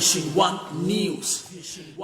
Vision One News.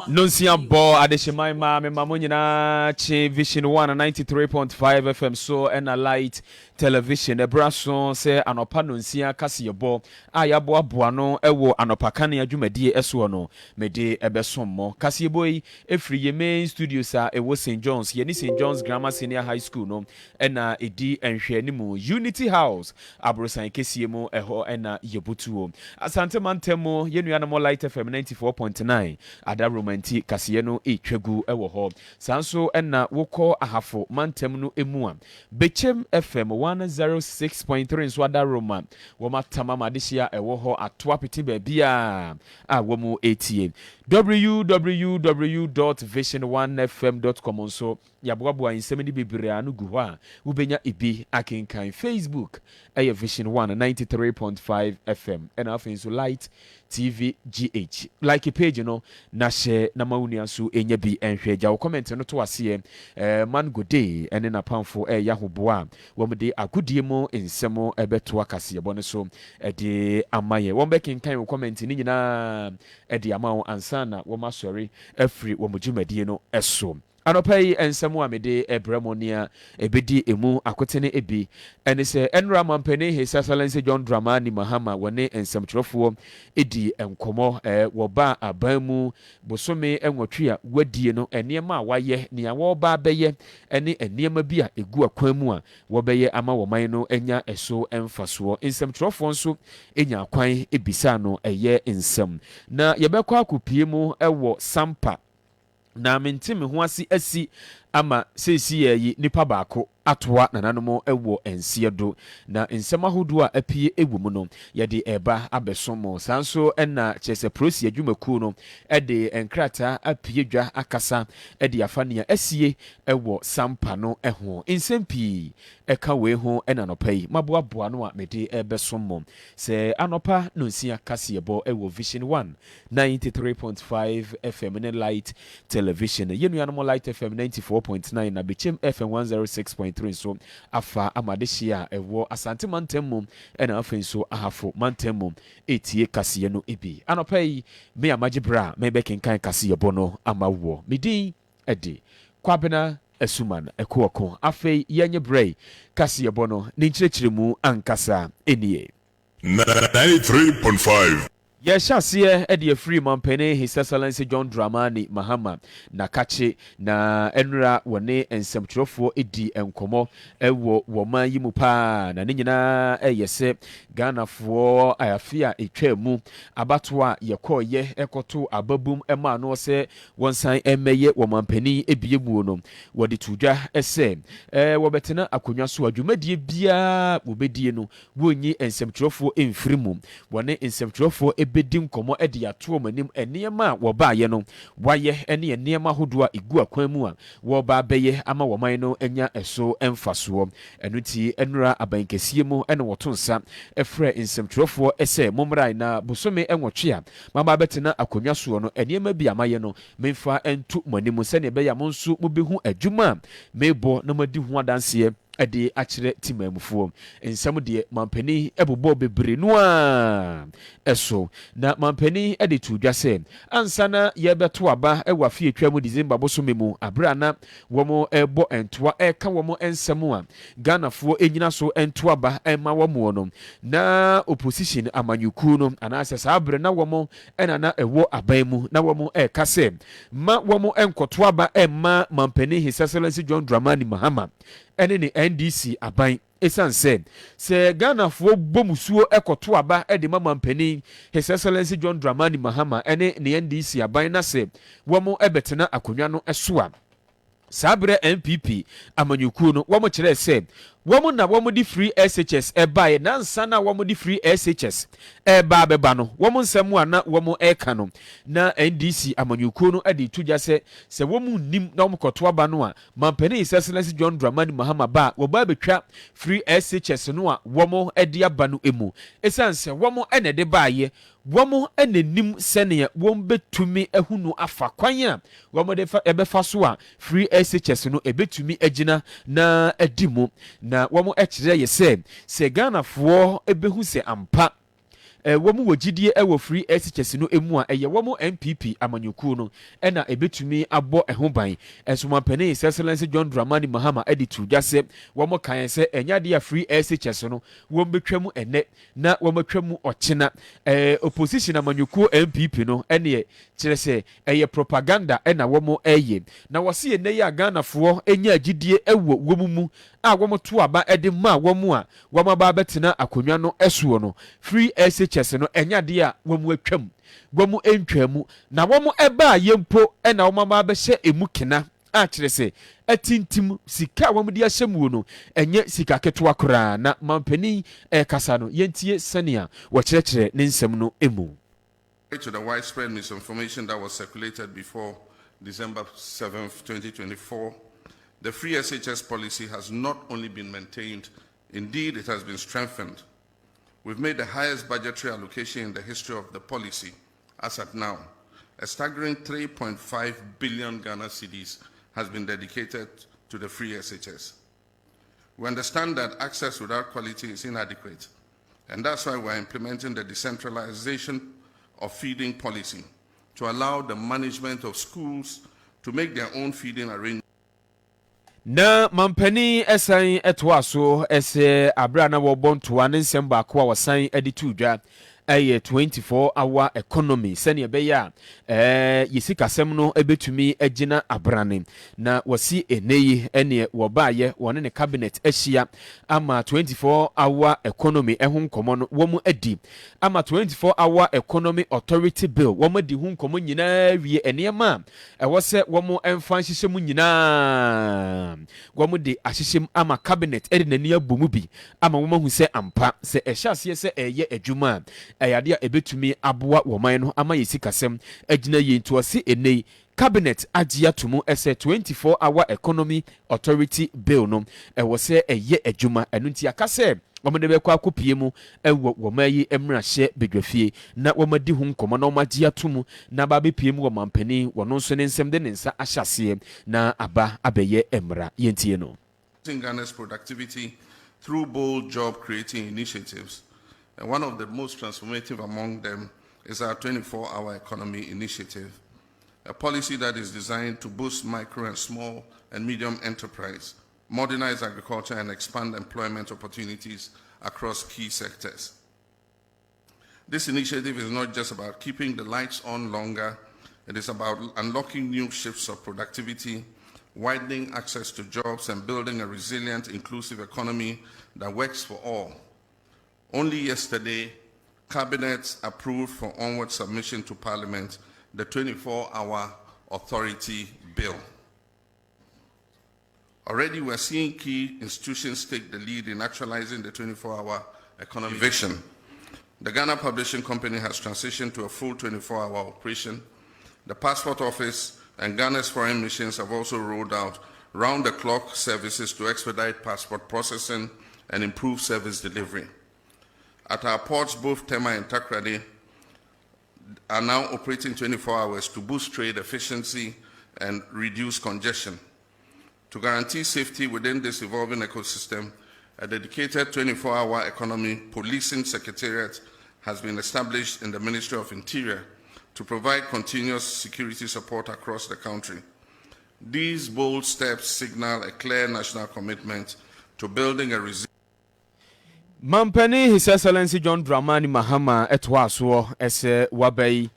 Nonsia Bo Adeshimai Ma me Mamunina Chi Vision 1 93.5 FM so and a light television a brasso say Anopa Nonsia Kasi Bo Ayabo Buano Ewo Anopa Kanea Jumedi Eswono Mede Ebesomo Kasi Boy Efri ye main studio sa Ewo St. John's Yeni St. John's Grammar Senior High School no ena edi enhwenimu Unity House Abrosan Kesiemo Eho ena Yebutuo Asante Mantemo Yenuanamo Light FM 94.9 Ada romanti kasiye no etwagu ewo ho sanso ena wokọ ahafo mantem no emu a Bechem FM 106.3 nso ada roma wo matama madehia ewo ho atoa peti ba bia a wo mu etie www.vision1fm.com nso yaboaboa nsem ni bibire anu gu ho a wo benya ibi akenkan Facebook eye Vision 1 93.5 FM ena afin so light TV GH like a page no na share na maunia so enya bi enhwe ja wo comment no to ase man go day ene na pamfo yahoboa wo mde agodie mu ensemo ebeto akase bone so de amaye wo bekin kan wo comment ni nyina de amawo ansana wo masori afri wo mudwumadie no eso Anopai ensemu amede ebremonia ebedi emu akotene ebi ene se enra mampene His Excellency John Dramani Mahama wone ensemtwerofo edi enkomo wo ba abamu bosome enwotwe a wadie no enema waye ne wo ba beye ene enema bi a egu akwan mu a wo beye ama wo man no enya eso emfaso ensemtwerofo nso enya akwan ebisa no eye ensem na yebekwa akopie mu ewo sampa na mentime ho asi ama sesi yi nipa baako atoa nananom ewo ensiedo na nsema hodo a apie ewu mu no yede eba abesomo sanso ena chese prosi adwumaku no ede enkrata apie dwa akasa ede afania asie ewo sampa no eho nsempi eka we ho ena nopai maboaboa no a mede ebesomo se anopa nonsia kasebo ewo Vision 1 93.5 FM ne light television yenuanom light FM 94.9 na Bechem FM 106.3 so afa amadehia ewo asante mantemu ena afen so ahafo mantemu etie kasiye no ebi anopai me amagibra me bekenkan kasiye bono amawo midin ede kwabena esuman ekoko afei yenye brei kasiye bono ni nkyerɛkyerɛmu ankasa enie 93.5 Yeshasiye edi free mampene His Excellency John Dramani Mahama na kache na enra wone ensemtwerofo edi enkomo ewo woman yimu pa na ne nyina eyese Ghanafoɔ ayafia etwamu abatoa yekoye ekoto ababum ema no se wonsan emeye womampeni ebiemu no wode tudwa ese wobetena akonwa so adwumadie bia wobedie no wonyi ensemtwerofo emfirimu wone ensemtwerofo bedi nkomo edi ato manim enema wo baaye no waye ene enema hodo a egu akwan mu a wo ba beye ama wo man no enya eso emfaso enuti enura abankesie mu ene woto nsa efre nsemtwerofo ese momrai na bosome enwotwe a mama betena akonwa so no enema bi amaye no memfa entu manim se ne be ya monsu mubehu adwuma mebo na madi ho adanse ade akire timamufuo ensam de mampani ebobo bebre no a eso na mampani ade tudwa se ansana yebeto aba ewa fie twam December bosome mu abrana womo ebo entoa eka womo ensam a Ghanafoɔ enyina so entoa ba ema womo no na opposition amanyuku no anase sabre na womo ena na ewo aban mu na womo eka se ma womo enkotoa ba ema mampani His Excellency John Dramani Mahama ene ni NDC aban esanse se Ghanafoɔ bomusuo ekoto aba ede mampani His Excellency John Dramani Mahama ene ni NDC aban na se womo ebetena akonwa no eso a sabre MPP amanyuku no womo kire se womo na womo di free SHS ebae na nsana womo di free SHS eba beba no womo nsemu ana womo eka no na NDC amanyuku no ade tuja se womo nim na womo koto aba no a mampani His Excellency John Dramani Mahama ba wo ba betwa free SHS no a womo ade aba no emu esanse womo ene de baaye womo enenim sene wom betumi ehunu afa kwan a womo de ebefa so a free SHS no ebetumi agina na adimu na womo ekire ye se Ghanafoɔ ebehu se ampa wɔn wɔ gyidie wɔ free SHS no emu a ɛyɛ wɔn NPP amanyɔkuo no ɛna ebetumi abɔ ɛho ban ɛso mampanin His Excellency John Dramani Mahama ɛde tu dwa sɛ wɔn kan sɛ ɛnyade a free SHS no wɔn betwa mu ɛnɛ na wɔn betwa mu ɔkyena opposition amanyɔkuo NPP no ɛneɛ kyerɛ sɛ ɛyɛ propaganda ɛna wɔn ɛyɛ na wɔsi ɛnɛ yi a Ghanafoɔ ɛnya gyidie ɛwɔ wɔn mu a wɔn to aba ɛde ma wɔn a wɔn aba abɛtena akonnwa no ɛsoɔ no free SHS no ɛnyade a wɔn atwam wɔn ntwa mu na wɔn ɛbaa yɛn mpo ɛna wɔn aba abɛhyɛ emu kena a kyerɛ sɛ ɛtintim sika a wɔn de ahyɛ mu no ɛnyɛ sika ketewa koraa na mampanin ɛkasa no yɛntie sɛnea wɔkyerɛkyerɛ ne nsɛm no emu. To the widespread misinformation that was circulated before December 7th, 2024, the free SHS policy has not only been maintained, indeed it has been strengthened. We've made the highest budgetary allocation in the history of the policy as at now. A staggering 3.5 billion Ghana cedis has been dedicated to the free SHS. We understand that access without quality is inadequate, and that's why we're implementing the decentralization of feeding policy to allow the management of schools to make their own feeding arrangements. Na mampani ɛsan ɛtoa so ɛsɛ abra na wɔbɔ ntoa ne nsɛm baako a wɔsan ɛde to dwa ɛyɛ 24-hour economy sɛnea ɛbɛyɛ a yɛsikasɛm no ɛbɛtumi agyina abrane na wɔsi ɛnɛyi ɛneɛ wɔbaayɛ wɔne ne cabinet ahyia ama 24-hour economy ɛho nkɔmmɔ no wɔn adi ama 24-hour economy authority bill wɔn adi ho nkɔmmɔ nyinaa wie nneɛma a ɛwɔ sɛ wɔn ɛmfa nhyehyɛ mu nyinaa wɔn de ahyehyɛ mu ama cabinet ɛde n'ani abɔ mu bi ama wɔn ahu sɛ ampa sɛ ɛhyɛ aseɛ sɛ ɛyɛ adwuma ɛyade a ebetumi aboa wɔman no ama yɛsikasɛm agyina yɛn to ɔsi enei cabinet agye ato mu ɛsɛ 24-hour economy authority bill no ɛwɔ sɛ ɛyɛ adwuma ɛno nti aka sɛ wɔn de bɛkɔ akɔpie mu ɛwɔ wɔn yi mmarahyɛ bedwafie na wɔn adi ho nkɔmɔ na wɔn agye ato mu na aba abɛpie mu wɔ mampanin wɔn nso ne nsɛm de ne nsa ahyɛ aseɛ na aba abɛyɛ mmara yɛntie no. Ghana's productivity through bold job creating initiatives. And one of the most transformative among them is our 24-hour economy initiative, a policy that is designed to boost micro and small and medium enterprise, modernize agriculture, and expand employment opportunities across key sectors. This initiative is not just about keeping the lights on longer, it is about unlocking new shifts of productivity, widening access to jobs, and building a resilient, inclusive economy that works for all. Only yesterday, Cabinet approved for onward submission to Parliament the 24-hour authority bill. Already we're seeing key institutions take the lead in actualizing the 24-hour economy vision. The Ghana Publishing Company has transitioned to a full 24-hour operation. The Passport Office and Ghana's foreign missions have also rolled out round-the-clock services to expedite passport processing and improve service delivery. At our ports, both Tema and Takrady are now operating 24 hours to boost trade efficiency and reduce congestion. To guarantee safety within this evolving ecosystem, a dedicated 24-hour economy policing secretariat has been established in the Ministry of Interior to provide continuous security support across the country. These bold steps signal a clear national commitment to building a resilient Mampani His Excellency John Dramani Mahama ɛtoa soɔ ɛsɛ wabai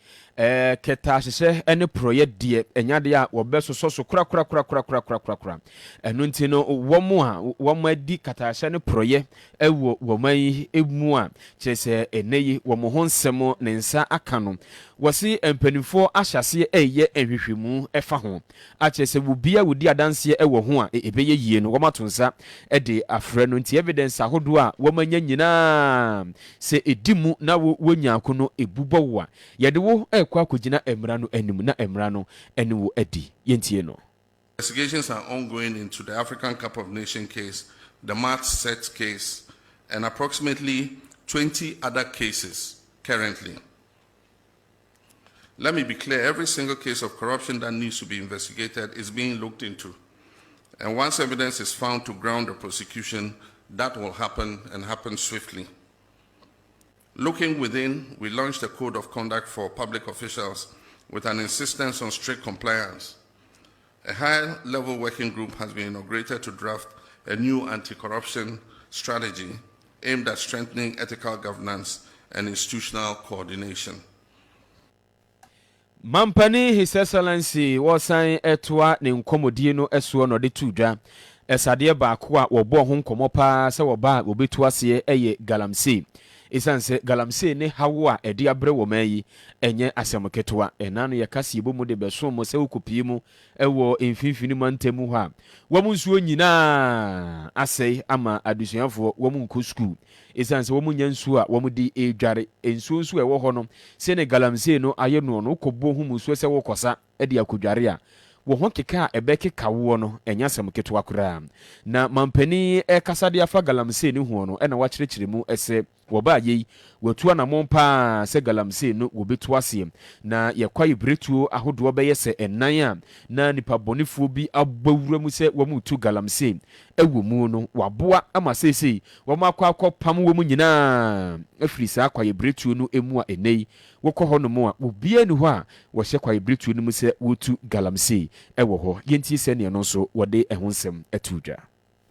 keta hyehyɛ ɛne project deɛ ɛnyade a wɔbɛsosɔ so kura ɛno nti no wɔn adi katahyɛ ne project ɛwɔ wɔn yi emu a kyerɛ sɛ ɛnɛ yi wɔn ho nsɛm ne nsa aka no wɔsi mpanimfoɔ ahyɛseɛ ɛyɛ nhwehwɛmu ɛfa ho akyerɛ sɛ wobia wodi adanseɛ ɛwɔ ho a ɛbɛyɛ yie no wɔn ato nsa ɛde afrɛ no nti evidence ahodoɔ a wɔn anya nyinaa sɛ ɛdi mu na wɔnya ako no ɛbubɔ wo a yɛde wo ɛkɔ akɔgyina mmara no anim na mmara no ɛne wo adi yɛntie no. Investigations are ongoing into the African Cup of Nations case, the March set case, and approximately 20 other cases currently. Let me be clear, every single case of corruption that needs to be investigated is being looked into. And once evidence is found to ground the prosecution, that will happen and happen swiftly. Looking within, we launched a code of conduct for public officials with an insistence on strict compliance. A high-level working group has been inaugurated to draft a new anti-corruption strategy aimed at strengthening ethical governance and institutional coordination. Mampani His Excellency wasan etwa ne nkomodie no esuo no de tudwa esade baako a wobo ho nkomo pa se woba obetu ase eye galamsey esanse galamsey ne hawo a ede abre wo mayi enye asemketewa enano ye kase ebomu de beso mo se okopie mu ewo emfinfini mantemu ho a wamu nsuo nyina asei ama adusuafo wamu nko school esanse wamu nyansuo a wamu di edware ensuo nsuo ewo ho no se ne galamsey no aye no no kobo hu musuo se wo kosa ede akodware a wo ho keka ebekeka wo no enya asemketewa kura na mampani kasade afa galamsey ne ho no ena wa kyerɛkyerɛ mu ese woba yi watu anamon pa se galamsey no wobetu ase na yekwaye bretuo ahodo bɛyɛ se enan a na nipa bonifuo bi abawura mu se wamutu galamsey ewo mu no waboa ama sesei wamakwa pam wo mu nyina afiri saa kwaye bretuo no emu a enei wokɔ hɔ no mu a obia ni hɔ a wɔhyɛ kwaye bretuo no mu se wotu galamsey ewo hɔ yenti se ne no so wode ehonsem atudwa.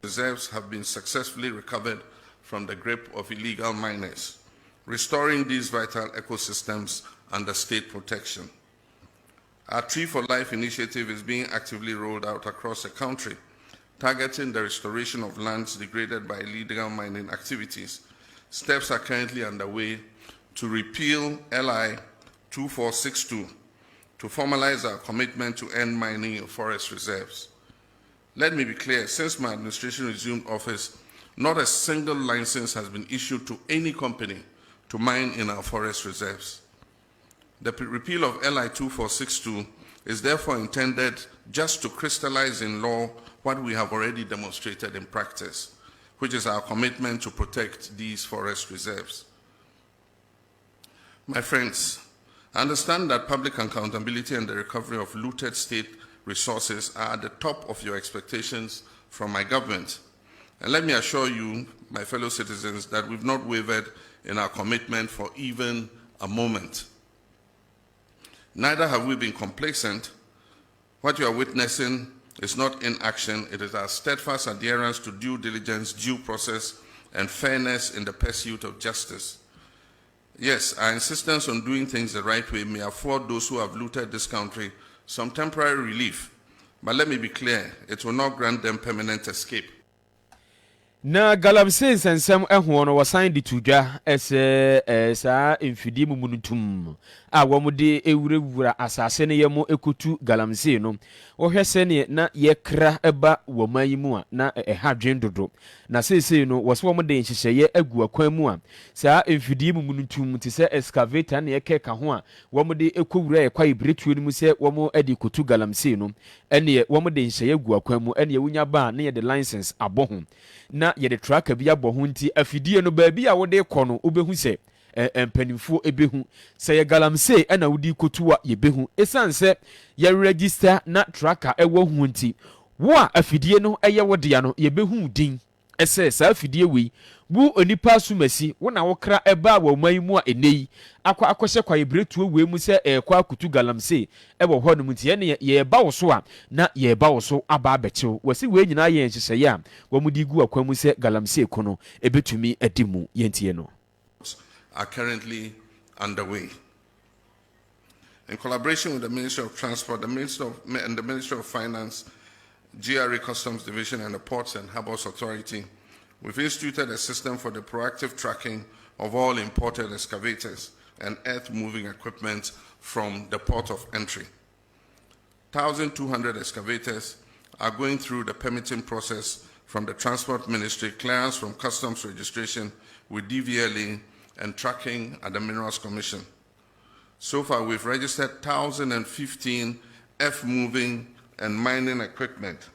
Reserves have been successfully recovered from the grip of illegal miners, restoring these vital ecosystems under state protection. Our Tree for Life initiative is being actively rolled out across the country, targeting the restoration of lands degraded by illegal mining activities. Steps are currently underway to repeal LI 2462 to formalize our commitment to end mining in forest reserves. Let me be clear, since my administration resumed office, not a single license has been issued to any company to mine in our forest reserves. The repeal of LI 2462 is therefore intended just to crystallize in law what we have already demonstrated in practice, which is our commitment to protect these forest reserves. My friends, I understand that public accountability and the recovery of looted state resources are at the top of your expectations from my government. And let me assure you, my fellow citizens, that we've not wavered in our commitment for even a moment. Neither have we been complacent. What you are witnessing is not inaction, it is our steadfast adherence to due diligence, due process, and fairness in the pursuit of justice. Yes, our insistence on doing things the right way may afford those who have looted this country some temporary relief, but let me be clear, it will not grant them permanent escape. Na galamsey nsensem eho no wasan di tudwa ese saa emfidi mumunutum a womde ewurawura asase ne yemo ekotu galamsey no wohwese ne na yekra eba woman mu a na eha dwendodo na sesei no wose womde nhyehyeye agu akwan mu a saa emfidi mumunutum ti se excavator ne yekeka ho a womde ekowura ekwa ibretuo ni mu se womo edi kotu galamsey no ene womde nhyehyeye agu akwan mu ene wunya ba na ye de license aboho na ye de tracker bi abɔ ho nti afidie no baabi a wode kɔ no obehu sɛ empanimfo ebehu sɛ ye galamsey na wodi kotu a ye behu esanse ye register na tracker ɛwɔ ho nti wo a afidie no ɛyɛ wode ya no ye behu din ɛsɛ saa afidie wi bu onipa asumasi wo na wokra ɛba wa man mu a enei akɔhyɛ kwa ibretuo we mu sɛ ɛkɔ akutu galamsey ɛwɔ hɔ no mu tie ne ye ba wo so a na ye ba wo so aba abɛkyew wasi we nyina ye nhyehyɛ ya wo mu di gu akwa mu sɛ galamsey ko no ebetumi adimu yentie no are currently underway. In collaboration with the Ministry of Transport, the Ministry of Finance, GRA Customs Division, and the Ports and Harbours Authority, we've instituted a system for the proactive tracking of all imported excavators and earth-moving equipment from the port of entry. 1,200 excavators are going through the permitting process from the Transport Ministry, clearance from Customs registration with DVLA, and tracking at the Minerals Commission. So far, we've registered 1,015 earth-moving and mining equipment.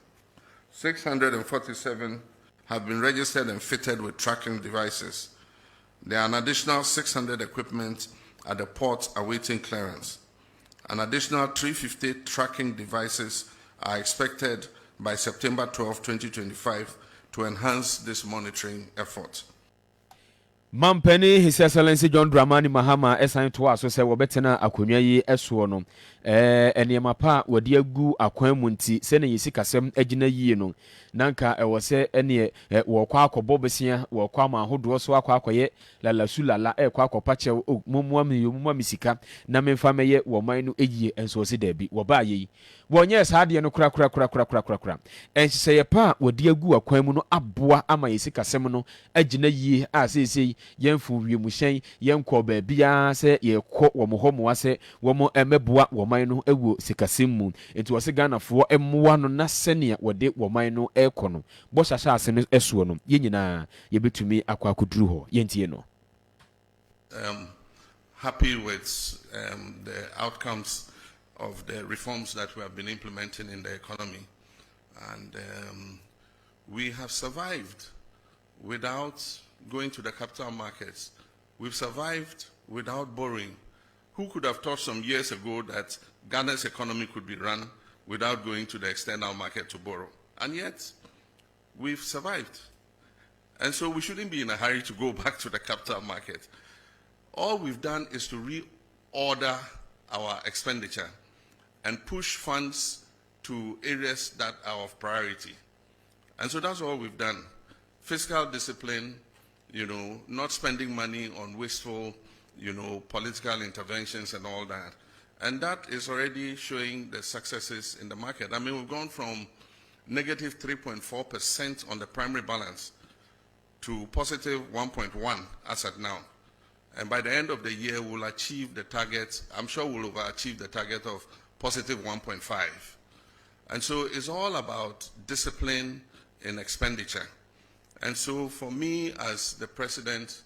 647 have been registered and fitted with tracking devices. There are an additional 600 equipment at the port awaiting clearance. An additional 350 tracking devices are expected by September 12, 2025 to enhance this monitoring effort. Mampeni His Excellency John Dramani Mahama esan to aso sɛ wɔbɛtena akonnwa yi ɛsoɔ no ɛnneɛma pa wɔde agu akwan mu nti sɛne yɛsi kasɛm agyina yie no nanka ɛwɔ sɛ ɛneɛ wɔkɔ akɔbɔ besia wɔkɔ ama ahodoɔ so akɔ akɔyɛ lalasu lala ɛkɔ akɔpa kyɛw mumua me sika na memfa mɛyɛ wɔman no ɛyie ɛnso ɔsi daabi wɔbaa yɛ yi wɔnyɛ saa adeɛ no korakora ɛnhyehyɛeɛ pa a wɔde agu akwan mu no aboa ama yɛsi kasɛm no agyina yie a seesei yɛmfo wiemhyɛn yɛnkɔ baabiara sɛ yɛkɔ wɔn hɔ mmoa sɛ wɔn mmɛboa wɔman no wɔ sikasɛm mu nti wɔsɛ ghanafoɔ mmoa no na sɛnea wɔde wɔman no ɛrekɔ no bɔhyɛhyɛ ase no soɔ no yɛn nyinaa yɛbɛtumi akɔ akɔduru hɔ yɛntie no. Happy with the outcomes of the reforms that we have been implementing in the economy, and we have survived without going to the capital markets. We've survived without borrowing. Who could have thought some years ago that Ghana's economy could be run without going to the external market to borrow? And yet, we've survived. And so we shouldn't be in a hurry to go back to the capital market. All we've done is to reorder our expenditure and push funds to areas that are of priority. And so that's all we've done. Fiscal discipline, not spending money on wasteful, political interventions and all that. And that is already showing the successes in the market. I mean, we've gone from negative 3.4% on the primary balance to positive 1.1 as at now. And by the end of the year, we'll achieve the target. I'm sure we'll overachieve the target of positive 1.5. And so it's all about discipline in expenditure. And so for me, as the president,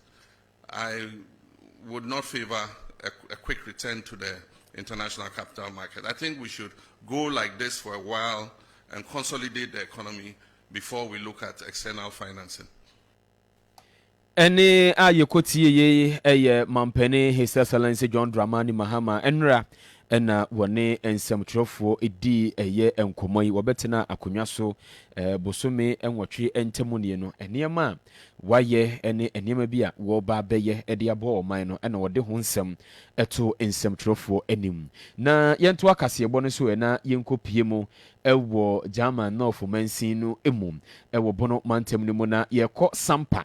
I would not favor a quick return to the international capital market. I think we should go like this for a while and consolidate the economy before we look at external financing. Ɛne a yɛkɔtie yei ɛyɛ mampani His Excellency John Dramani Mahama ɛnra ɛna wɔne nsɛmtwerɛfoɔ ɛdi ɛyɛ nkɔmmɔ yi wɔbɛtena akonnwa so bosome nwɔtwe ntamu nie no nneɛma a wayɛ ɛne nneɛma bi a wɔba bɛyɛ ɛde abɔ ɔman no ɛna wɔde ho nsɛm ɛto nsɛmtwerɛfoɔ anim na yɛnto akaseɛbɔ no so ɛna yɛnkɔpie mu ɛwɔ German North Mansin no emu ɛwɔ bono mantam no mu na yɛkɔ Sampa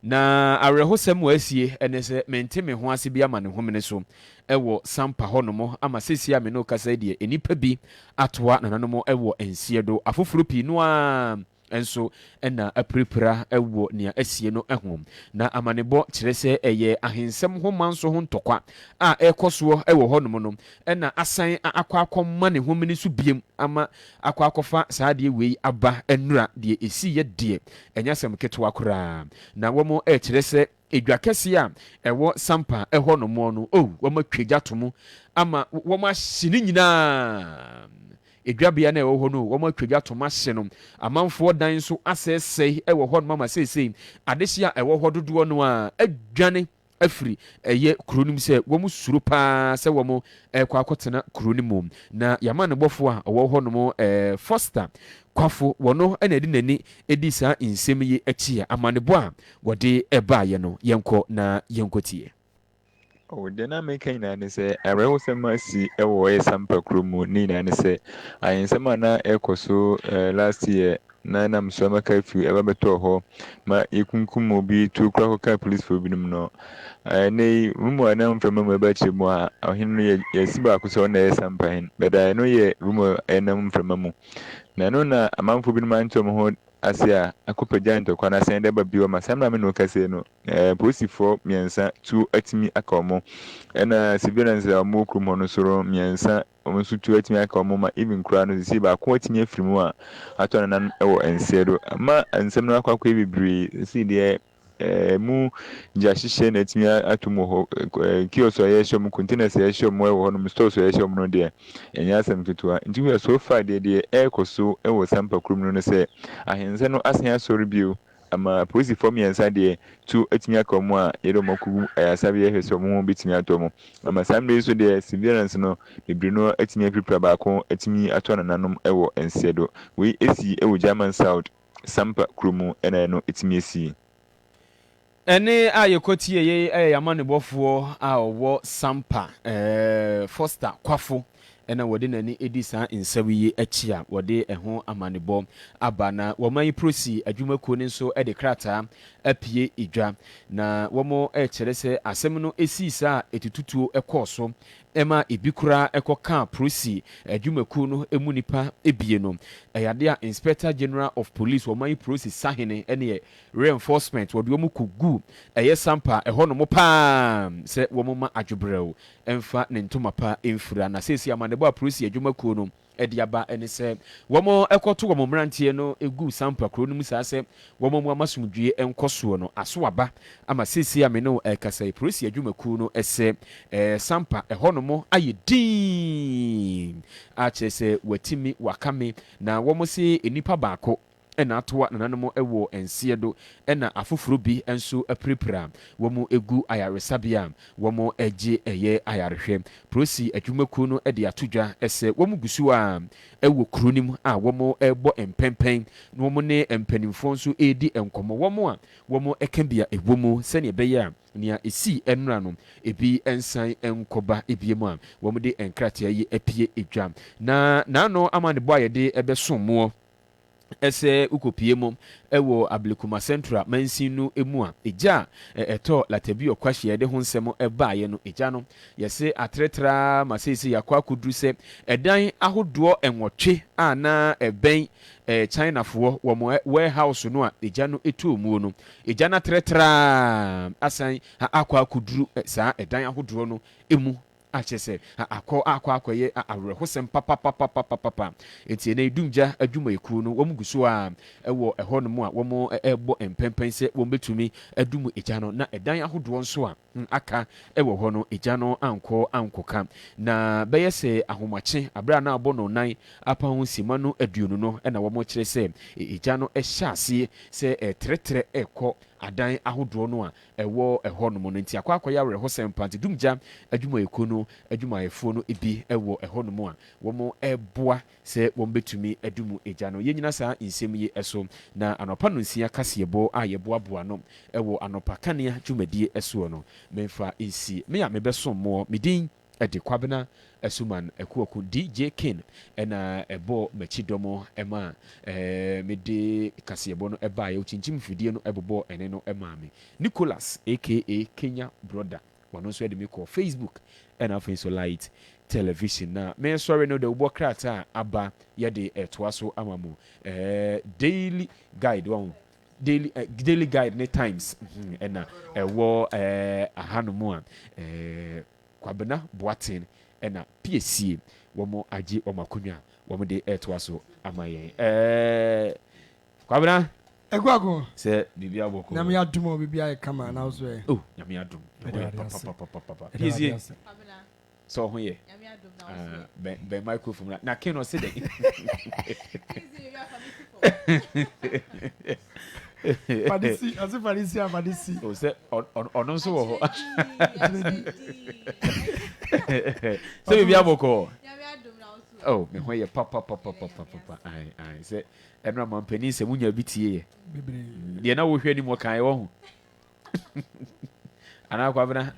na awerɛhosɛm wɔ asie ɛne sɛ mente me ho ase bi ama ne homene so ɛwɔ Sampa hɔnom ama sesia me no kasa deɛ enipa bi atoa nananom ɛwɔ nsie do afoforo pii no a ɛnso ɛna apirapira ɛwɔ nea asie no ɛho na amanebɔ kyerɛ sɛ ɛyɛ ahensɛm ho manso ho ntɔkwa a ɛkɔ soɔ ɛwɔ hɔnom no ɛna asan akɔ akɔma ne homene so biem ama akɔ akɔfa saa deɛ wei aba ɛnura deɛ esi yɛ deɛ ɛnyɛ asɛm ketewa koraa na wɔn ɛkyerɛ sɛ edwa kɛse a ɛwɔ Sampa ɛhɔ nom no wɔn atwagya to mu ama wɔn ahye ne nyinaa edwabea na ɛwɔ hɔ no wɔn atwagya to mu ahye no amanfoɔ dan nso asɛesɛe ɛwɔ hɔ nom ama seesei adehyia a ɛwɔ hɔ dodoɔ no a adwane afiri ɛyɛ kuro no mu sɛ wɔn suro paa sɛ wɔn ɛkɔ akɔtena kuro no mu na yɛama ne bɔfoɔ a ɔwɔ hɔ nom Foster kwafo wɔno ɛna ɛde n'ani ɛdi saa nsɛm yi akyi a amanebɔ a wɔde ɛbaayɛ no yɛnkɔ na yɛnkɔtie. Deɛ na meka nyinaa ne sɛ awerɛhosɛm asi ɛwɔ Sampa kuro mu ne nyinaa ne sɛ ayɛnsɛm a na ɛkɔ so last year na nam so amaka fi ɛba bɛtɔɔ hɔ ma yɛkunkum obi to kora kɔka policefoɔ binom no ne rumu a na mframa mu ɛba akyerɛ mu a ɔhene no yɛsi baako sɛ ɔna ɛyɛ Sampa hen bɛda ɛno yɛ rumu a ɛnam mframa mu na ɛno na amanfoɔ binom antɔ mu ho ase a akɔpagya ntɔkwa no asan dɛ ba bi wɔ ma sam na me no kase no polisifoɔ mmiɛnsa tu atumi aka ɔmo ɛna civilians a ɔmo kurom hɔ no soro mmiɛnsa ɔmo nso tu atumi aka ɔmo ma even kura no sisi baako atumi afiri mu a atɔ ne nan ɛwɔ nseɛ do ama nsɛm no akɔ bebree sisi deɛ mu gya hyehyɛ na atumi ato mu hɔ kiosk a yɛhyɛ mu containers a yɛhyɛ mu ɛwɔ hɔ no stores a yɛhyɛ mu no deɛ ɛnyɛ asɛm ketewa nti we so far deɛ ɛrekɔ so ɛwɔ Sampa kurom no sɛ ahensɛ no asan asɔre bio ama polisifoɔ mmiɛnsa deɛ tu atumi aka ɔmo a yɛde ɔmo akɔgu ayasa bi yɛhwɛ sɛ ɔmo ho bɛtumi atɔ mo ama saa mmerɛ yi so deɛ civilians no bebree no atumi apirapira baako atumi atɔ nananom ɛwɔ nseɛ do wei esi ɛwɔ German South Sampa kurom ɛna ɛno atumi esi. Ene a yekotie ye yamane bofo a owo sampa Foster Kwafo ena wode nani edi saa nsawi yi achi a wode eho amanebɔ aba na wɔman prosi adwumakuo ne nso de krata apie edwa na wɔmo kyerɛ sɛ asɛm no esi saa etututuo ɛkɔɔ so ɛma ebi kura ɛkɔka prosi adwumakuo no emu nipa ebie no ɛyade a inspector general of police wɔman prosi sahene ɛne reinforcement wɔde wɔn kogu ɛyɛ sampa ɛhɔ no mo paa sɛ wɔn ma adwobrɛw ɛmfa ne ntoma pa ɛmfura na sɛsi amanebɔ a prosi adwumakuo no ɛde aba ɛne sɛ wɔn ɛkɔto wɔn mmeranteɛ no egu sampa kuro no mu saa sɛ wɔn mu amasomdue ɛnkɔ soɔ no aso aba ama sɛsi ame no ɛkasa prosi adwumakuo no ɛsɛ sampa ɛhɔ no mo ayɛ din akyerɛ sɛ watimi wakame na wɔn se nipa baako ɛna atoa nananom ɛwɔ nseɛ do ɛna afoforo bi nso apirapira wɔn egu ayaresabea wɔn agye ɛyɛ ayarehwɛ prosi adwumakuo no ɛde ato dwa ɛsɛ wɔn gu so a ɛwɔ kuro nim a wɔn ɛbɔ mpɛmpɛn na wɔn ne mpanimfoɔ nso ɛredi nkɔmɔ wɔn a wɔn ɛka bia ɛwɔ mu sɛnea ɛbɛyɛ a nea esi ɛnura no ebi nsan nkɔba ebiem a wɔn de nkrataa yi apie edwa na n'ano ama ne bɔ a yɛde ɛbɛso moɔ ɛsɛ ukopie mu ɛwɔ abilikuma central mansin no emu a egya ɛtɔ latabi ɔkwahye yɛde ho nsɛm ɛbaayɛ no egya no yɛsɛ atretra ma sɛsɛ yakɔ akɔduru sɛ ɛdan ahodoɔ ɛnwɔtwe a na ɛbɛn chinafoɔ wɔn warehouse no a egya no etu omuo no egya no atretra asan akɔ akɔduru saa ɛdan ahodoɔ no emu akyɛ sɛ akɔyɛ awerɛhosɛm papapapapapa enti na edumgya adwumayɛkuo no wɔn gu so a ɛwɔ ɛhɔ nom a wɔn ɛbɔ mpɛmpɛn sɛ wɔn bɛtumi adum egya no na ɛdan ahodoɔ nso a aka ɛwɔ hɔ no egya no ankɔka na bɛyɛ sɛ ahomakye abere a na abɔ no nan apa ho sima no aduonu no ɛna wɔn kyerɛ sɛ egya no ɛhyɛ aseɛ sɛ ɛtrɛtrɛ ɛkɔ adan ahodoɔ no a ɛwɔ ɛhɔ nom no nti akɔyɛ awerɛhosɛm pa nti dumgya adwumayɛkuo no adwumayɛfoɔ no ebi ɛwɔ ɛhɔ nom a wɔn ɛboa sɛ wɔn bɛtumi adum egya no yɛnyina saa nsɛm yi ɛso na anɔpa no nsia kaseɛbɔ a yɛboaboa no ɛwɔ Anopa Kanea dwumadie ɛsoɔ no memfa nsi me a mebɛsom moɔ medin ɛde kwabena asuman ɛkuɔko DJ King ɛna ɛbɔ m'akyi dɔmɔ ɛma mede kaseɛbɔ no ɛbaa yɛ kyinkyim fidie no ɛbobɔ ɛne no ɛmaa me Nicholas aka Kenya Brother wɔno nso ɛde me kɔ Facebook ɛna afei nso Light Television na me sɔre no de wobɔ krataa aba yɛde ɛtoa so ama mu daily guide wɔn daily guide ne times ɛna ɛwɔ ahanom a kwabena boaten ɛna PSC wɔn agye wɔn akonnwa wɔn de ɛtoa so ama yɛn kwabena Egwago sɛ bibi abɔkɔ na me adum bibi ay kama na so e oh na me adum papa easy so ho ye ben microphone na ken no say dey Padisi as Padisi Padisi o say ono nso wo ho say bibi abɔkɔ oh me ho ye papa ai say ɛnura man panin sɛ munya bi tie ye deɛ na wo hwɛ ni mo kan wo ho ana kwa bena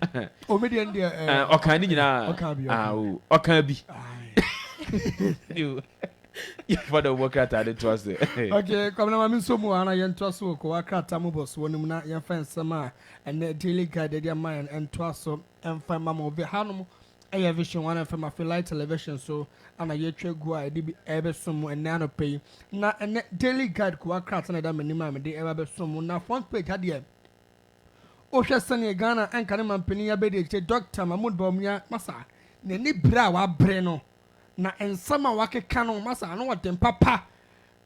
o me deɛ ɔkan ni nyina ɔkan bi you father work at the trust okay come na me so mu ana yɛn to so ko akrata mo boss wonum na yɛn fa nsɛm a ɛnɛ daily guide de man and to so ɛmfa mama obi hanom ɛyɛ vision one FM afi Light Television so ana yɛtwa gu a ɛde bi ɛbɛsom ɛnɛ anɔpɛ yi na ɛnɛ daily guide ko akrata na da manim a mede ɛbɛsom na front page adeɛ o hwɛ sɛne Ghana ɛnka ne mampani abɛde kyɛ Dr. Mahmoud Bawumia masa na ni bra wa bre no na ensam a wakeka no masa no wɔtem papa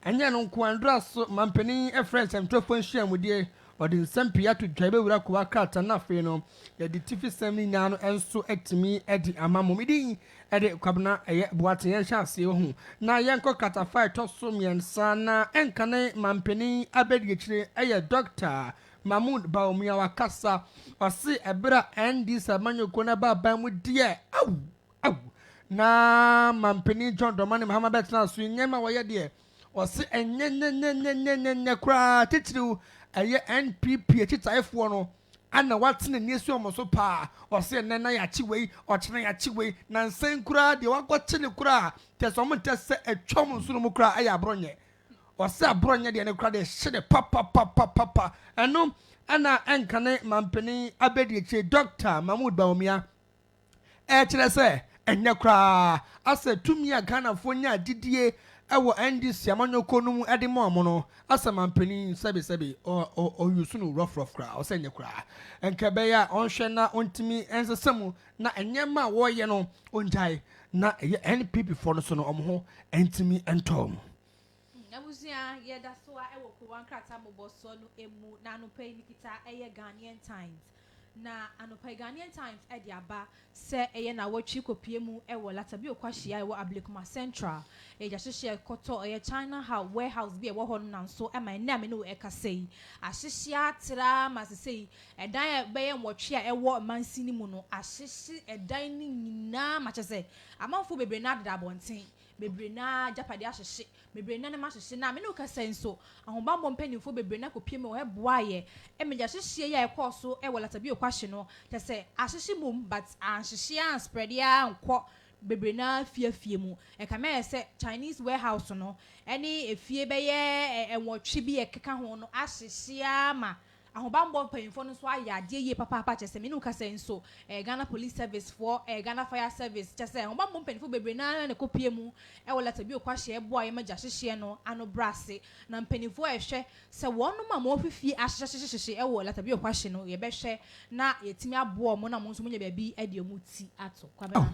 ɛnyɛ no nko andra so mampani friends ɛmtofo nhia mudie ɔde nsɛm pia to dwa bɛwura ko akrata na afei no yɛde tifi sɛm ni nya no enso etimi ɛde amamo midi ɛde kwabena ɛyɛ boate yɛn hye ase ho na yɛnkɔ katafa ɛtɔ so miɛnsa na ɛnka ne mampani abɛde kyire ɛyɛ Dr. Mahmoud Bawumia wakasa wasi ebra ND samanyoko na baba mu die au na mampeni John Domani Muhammad betna so nyema woyɛ de wasi enyenyenyenyenyenye kra titiriw ɛyɛ NPP akyitaifoɔ no ana watene ne esu ɔmo so paa ɔsɛ nana yɛakyi wei ɔkyena yɛakyi wei na nsɛn koraa deɛ wakɔkye ne koraa tɛ sɛ ɔmo ntɛ sɛ ɛtwam nso no mu koraa ɛyɛ aborɔnyɛ ɔsɛ aborɔnyɛ deɛ ne koraa deɛ hyɛ de papapapapapa ɛno ɛna ɛnkane mampanin abɛdi akyire Dr. Mahmood Bawumia ɛkyerɛ sɛ ɛnyɛ koraa asɛ tumi a Ghanafoɔ nya adidie ɛwɔ NDC amanyɔkɔ no mu ɛde ma ɔmo no asɛ mampanin sɛbisɛbi ɔyusu no rough koraa ɔsɛ nyɛ koraa ɛnka bɛyɛ a ɔnhwɛ na ɔntumi ɛnsesɛ mu na ɛnyɛma a wɔyɛ no ɔngyae na ɛyɛ NPP foɔ no so no ɔmo ho ɛntumi ɛntɔɔ mu. Abusia yɛda so a ɛwɔ Kowan Krata Mobɔsɔ no emu na Anopa Nikita ɛyɛ Ghanaian Times na Anopa Ghanaian Times ɛde aba sɛ ɛyɛ na wɔtwi kopie mu ɛwɔ Latabi Okwashia ɛwɔ Ablekuma Central ɛgya hyehyɛ kɔtɔ ɛyɛ China House warehouse bi ɛwɔ hɔ no nanso ɛma ɛnna me no ɛkasa yi ahyehyɛ atra ma sesei ɛdan ɛbɛyɛ nwɔtwe a ɛwɔ mansi ni mu no ahyehye ɛdan ni nyinaa ma kyɛ sɛ amanfo bebree na deda abɔnten bebree na japade ahyehye bebree na ma hyehye na me no kasa nso ahobambo mpanimfo bebree na kopie mu hɔ boaye emegya hyehye ya ɛkɔ so ɛwɔ Latabi Okwahye no tɛ sɛ ahyehye mum but anhyehye an spread ya nkɔ bebree na fiafie mu ɛkama yɛ sɛ Chinese warehouse no ɛne efie bɛyɛ ɛnwɔtwe bi ɛkeka ho no ahyehye ama ahobambo mpanimfo no so ayɛ ade yie papa kyɛ sɛ me no kasa nso Ghana Police Service for Ghana Fire Service kyɛ sɛ ahobambo mpanimfo bebree na ne kopie mu ɛwɔ Latabi Okwahye ɛboa yɛ magya hyehye no ano brase na mpanimfo ɛhwɛ sɛ wɔn ma mo fifie ahyehyehyehyehye ɛwɔ Latabi Okwahye no yɛbɛhwɛ na yɛtimi aboa mo na mo nso mo nya baabi ɛde mu ti ato kwabena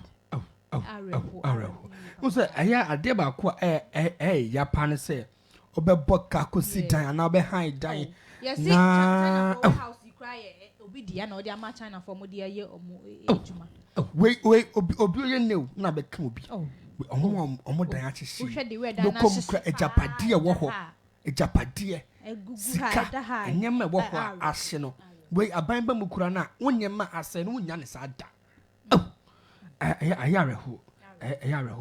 Musa ɛyɛ ade baako a Japan sɛ ɔbɛbɔ kakosi dan ana ɔbɛhan dan na house you cry obi dia na odi ama China for mo dia ye omo ejuma wait obi oye new na be kam obi omo dan akyehye uhwe de we dan na ahyehye ejapade wo ho ejapade sika enyema wo ho ahye no wei aban ba mukura na wonyema ase no wonya ne sa da ayareho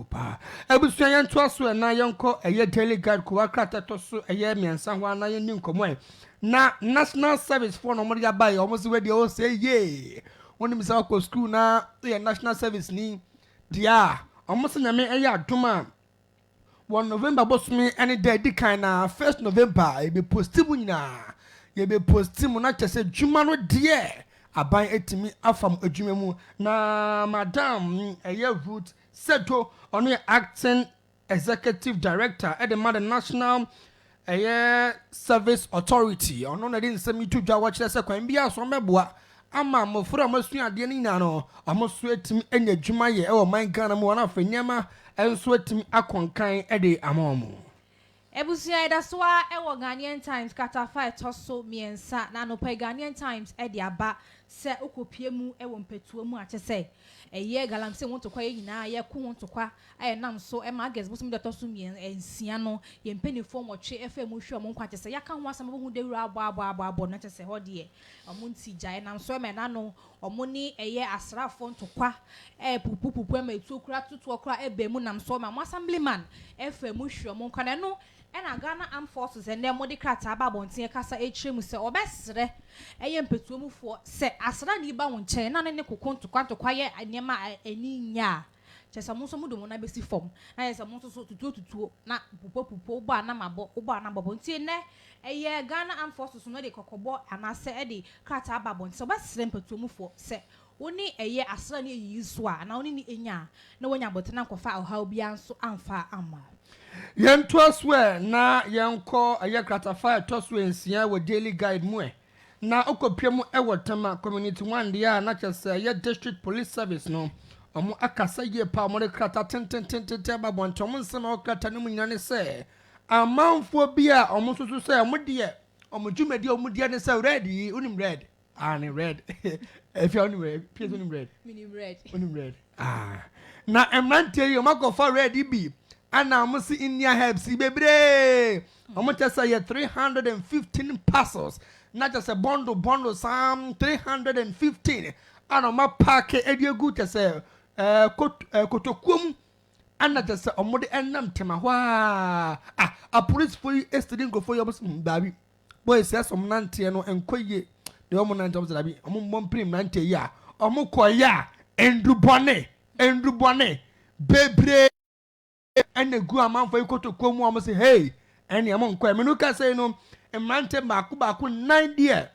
pa abusua yento aso na yenko eye daily guide ko akrata to so eye miensa ho ana ye ni nkomo na national service for no mo ya buy almost we dey o say ye wonim say ko school na ye national service ni dia almost nyame eye adoma 1 November bosumi any day di kan na 1st November e be postibu nyina ye be postimu na chese djuma no de aban etimi afam adwuma mu na madam eye root Seto on acting executive director at the National Service Authority. On na didn't send me to Jawa Chesa Kwambia so meboa ama mofura masu ade ni na no amoso etimi enya dwuma ye e o man Ghana mu na afanyama enso etimi akonkan e de amomo. Ebusia ida so a ɛwɔ Ghanaian Times kata 5 toso miensa na Anopa Ghanaian Times ɛde aba sɛ okopie mu ɛwɔ mpetuo mu akyɛ sɛ ɛyɛ galamse wontokwa yɛ nyinaa yɛ ko wontokwa ayɛ nam so ɛma ages bosom de toso ensia no yɛ mpanifo mɔtwe ɛfa mu hwɛ ɔmo nkwa kyɛ sɛ yaka ho asɛm bo hu dewura abo na kyɛ sɛ hɔ de ɔmo nti gyae nam so ɛma na no ɔmo ni ɛyɛ asrafo ntokwa pupu ɛma etuo kura tutuo kura ɛbɛ mu nam so ɔmo assemblyman ɛfa mu hwɛ ɔmo nkwa na no ɛna Ghana Armed Forces and them modi krata aba bonten kasa etire mu se obesre eye mpetuo mu fo se asra ni ba won nkyɛn na ne kokonto kwantokwa ye anema ani nya kyesa mo so mudo mo na besi fom na yesa mo so tutuo na pupo bo ana mabo bonten ne eye Ghana Armed Forces no de kokobo anase e de krata aba bonten obesre mpetuo mu fo se woni eye asra ni yi so a na woni ni enya na wonya botena kofa ohaw bia nso amfa ama yento aswe na yenko ayakratafa toswe ensia wo daily guide mu na okopia mu ewo tema community one dia na kyese ya district police service no omo akasa ye pa mo de krata tententente ba bonto mo nsema okrata no munya ne se amanfo bia omo susu se omo de omo dwumadi omo de ne se ready unim red ne red if you only red please unim red unim red na emrante yo makofa ready bi ana amusi India helps bebre omo say 315 pesos not just a bundle some 315 ana ma pack ediegu te say kotokum ana te say omo de enam tema hwa a police for yesterday go for your baby boys say some nante no enkoye de omo nante omo zabi omo momprim nante ya omo koya endubone bebre ene gu amanfo ikoto mu omo say hey ene omo nkoye me no ka say no emrante baako 9 there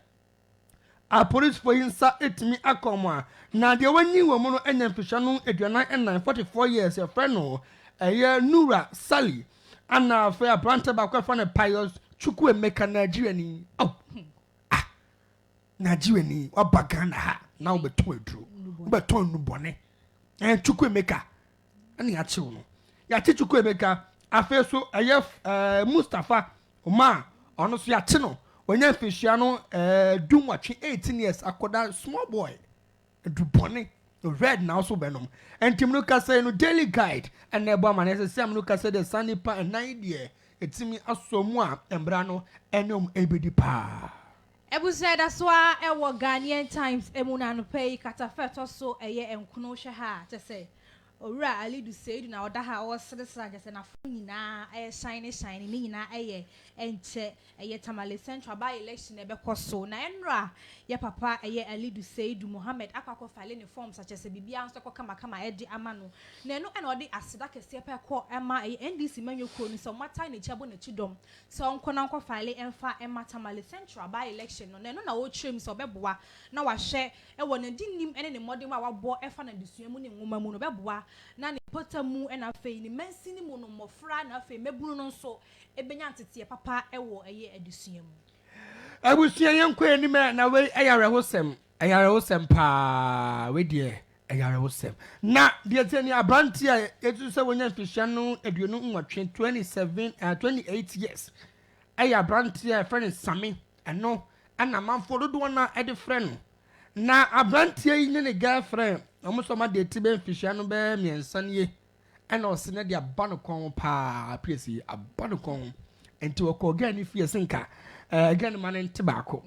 a police for insa etimi akoma na de wani wo mu no enya mfisha no aduanan and 44 years your friend no eye Nura Sally ana fa branta ba kwa fa na pious chukwu emeka Nigeria ni oh Nigeria ni wabagana ha na obeto aduro obeto nubone chukwu emeka ani ya chiwo no ya chi chukwu emeka afa so eye Mustafa Oma ono so ya chi no onye mfishia no dumwachi 18 years akoda small boy dubone red na also benom entim no ka say no daily guide and ebo amane say am no ka say the sunday pa and 9 there etimi asomu a embra no enom ebedi pa ebu say that's why e wo Ghanaian Times emuna no pay katafeto so eye enkuno hwe ha te say owura ali du say na oda ha o sere sere je say na fo nyina shine ni nyina enche Tamale Central by election ebe koso na enra ye papa ali du say du Mohammed akwa file ne form such as bibia nso kama edi amano na eno na odi aseda kese pe ko ema NDC manyokuo ni so mata ne chabo na chidom so onko na file emfa ema Tamale Central by election no na eno na wo trem so beboa na wa hwe ewo na dinim ene ne modem a wabo efa na desuamu ne nwoma mu no beboa na ne potamu ena fei ni mansini mu no mofra na fei mebunu no nso ebenya ntete papa ewo adusuamu abusua yenko anim na we ayare hosem pa we die ayare hosem na de tani abranti a etu se wonya mfihia no aduonu nwatwe 28 years abranti a friend Sami eno ana manfo dodo na ede friend na abranti yi ne girlfriend omusoma de tibe mfihia no be miensa ne ena osene de abano kon pa presi abano kon enti wako gani fie senka gani man nti baako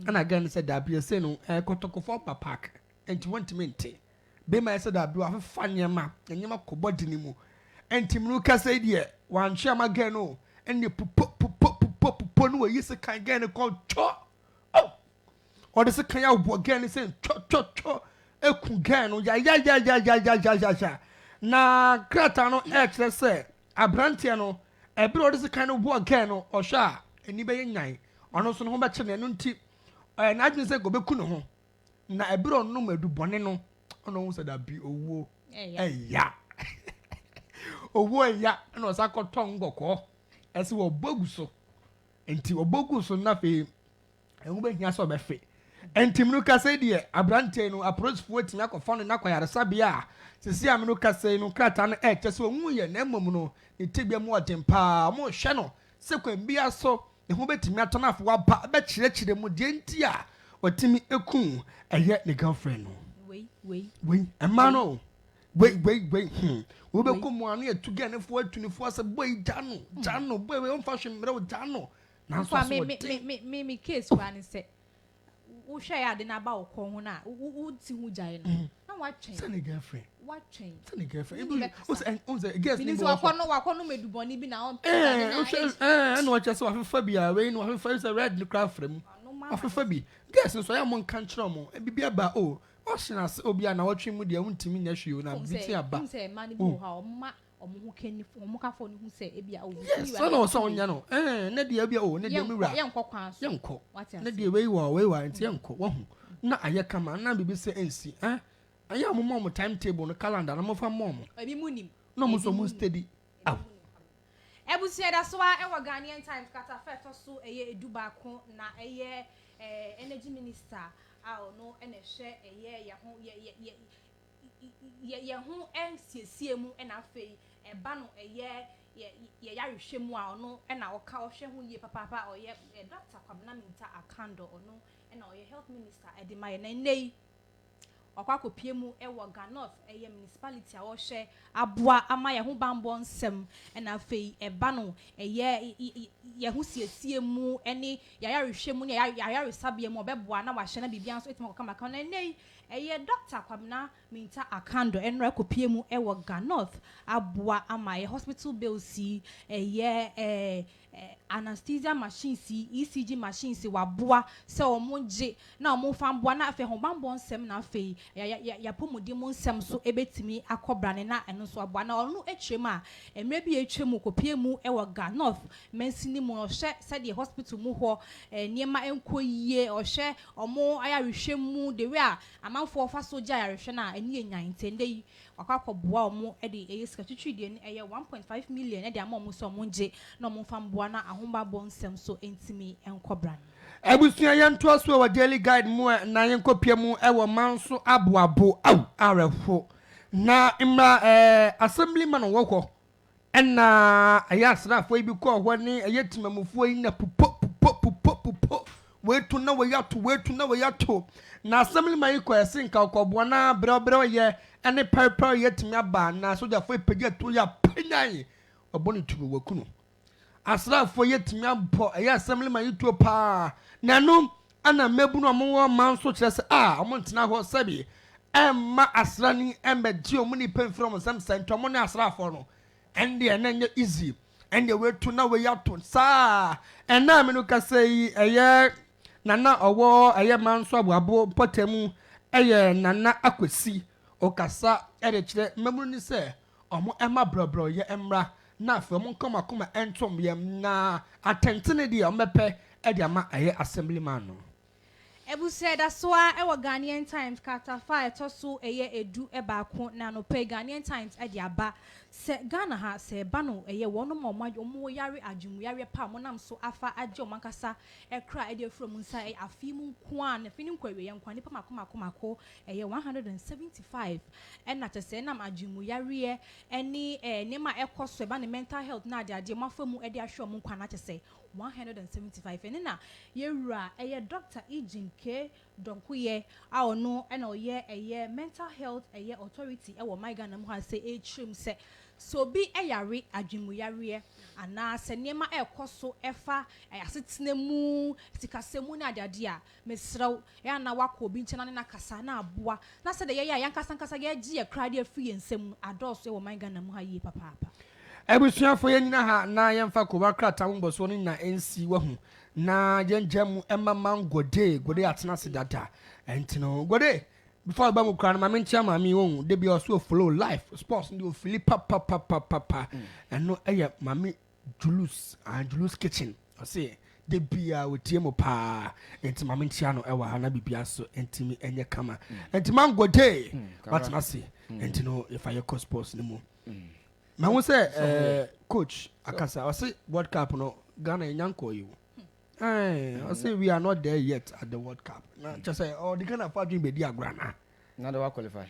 ana gani said da bia se no kotokofo pa park enti want me nti be ma said da bia afa nyema nyema ko body ni mu enti mru ka say de wan hwe ma gani no eni popo no yi se kan gani ko cho oh or the se kan ya wo gani se cho eku gani no ya na krata no ekle se abrantie no ebere odi se kan no bo again no ohwa eni be nyan ono so no ho be che no nti na adwin se go be ku no ho na ebere ono madu bone no ono hu se da bi owo eya owo eya na osa koton ngoko ese wo bogu so enti obogu so na fe ehu be hia so be fe enti mnu ka se de abrantie no approach fu atimi akofo no na kwayaresa bia sisi amnu ka se no krata no kese wo ye na emom no etebia mu odempa mo hwe no se kwambia so ehu betimi atona afo wa be chire mu de enti a otimi eku eye ne girlfriend no we ema no we wo be ko mu anu etuga ne fo atunifo se boy jano boy we on fa hwemre o jano na so me case kwa ne se wo hwe ya de na ba wo ko ho na wo ti hu jae no na wa twen sane girlfriend sane girlfriend o se guess ni wa no meduboni bi na on no wa chese wa fefa bi a we no wa fefa se red no craft frame wa fefa bi guess so ya mon kan kire mo bibia ba o shina se obi a na watwe mu de untimi nya hwe o na biti aba se ma ni bo ha o ma omo keni omo ka fo ni hu se ebia o so no so onya no na de ebia o na de mi wura yenko kwan so yenko na de we wa nti yenko wo hu na aye kama na bibi se ensi aya mo mom timetable no calendar na mo fa mom ebi munim no mo so mo steady ebusia da so a ewo Ghanaian Times kata feto so eye eduba ko na eye energy minister a no ene hwe eye ye ho ensiesie mu ena afei eba no eye ye yarehwe mu a ono ena oka ohwe ho ye papa oye Dr. Kwabena Minta Akando ono ena oye health minister edima na nei okwakopie mu ewo Ganof eye municipality a wo hwe aboa ama ye ho bambo nsem ena afei eba no eye ye ho siesie mu ene yarehwe mu ne yaresabie mu obeboa na wa hye na bibia nso etima kokama na nei eye Dr. Kwabena Minta Akando enra kopie mu ewo Ganof aboa ama ye hospital bill si eye anesthesia machines ECG machines waboa se omonje na omfa mboa na afi hobanbon nsem na afi ya pomodi mu nsem so ebetimi akobrane na eno so aboa na onu etwem a emre bi etwem kopie mu e wo ga north mensini mu ohye se de hospital mu ho niema enkoyie ohye omo ayarehwe mu de we a amanfo fa so gya ayarehwe na eni enyan tende yi wakwakoboa omo e de esika twitwide ne eye 1.5 million e de ama omo so omonje na omo fa mboa na ahomba bonsem so entimi enkobrane Ebusua yanto aso wa daily guide mu na yenkopia mu ewo manso aboabo au arefo na imra assemblyman woko na ayasrafo ibi ko ho ne ayetimamufo yi na pupo wetu na weyato na assemblyman yi ko esinka okobo na brobro ye ene papa yetimi aba na soja fo ipege to ya panyan oboni tugo wakunu asrafo yetimi ampo assemblyman yi to pa nanu ana mebu no mo manso kire se omo ntena ho sabi emma asrani embeji omuni pen from some center mo ne asrafo no ende enye easy ende wetu na weyato sa ena me no kasei nana owo manso aboabo potemu nana akwesi okasa ede kire mebu ni se omo emma brobro ye emra na afa mo nkoma entom ye na atentene dia omepe ede ama assemblyman no Ebuse da soa e wa Ghanaian Times kata 5 to so edu baako na no pe Ghanaian Times e di aba se Ghana ha se ba no wono mo yare adwum yare pa mo nam so afa agye o mankasa e kra e di from nsa afi mu nko a na fini nkwawe ye nkwane pa makomako 175 e na tese nam adwum yare eni nema ekoso e ba ne mental health na ade mafa mu e di ahwe mo nkwana tese 175 ene na yewura Dr. Ejin K Donkuye a ono na oye mental health authority wo my Ghana mu ha se etrim se so bi yare adwemu yare ana se niema ekoso efa asetena mu sikasemu na adade a mesrew na wako bi nchena na kasa na aboa na se de ye ya yankasa ye gi ye krade afi ensem adoso wo my Ghana mu ha yi papa Ebusuafo yenina ha na yemfa ko bakrata mboso ni na NC wahu na yenjam emama gode atena sedada entino gode before ba mu kran ma mentia ma mi won de bi oso flow life sports ndi o fili papa eno mami Julus kitchen I say de bia wetie mo pa enti ma mentia no ewa na bibia so entimi enye kama enti man gode atena se entino if I sports ni mo ma won say coach akasa I say World Cup no Ghana nyanko you I say we are not there yet at the World Cup just say the Ghana for dream be dia grana na do qualify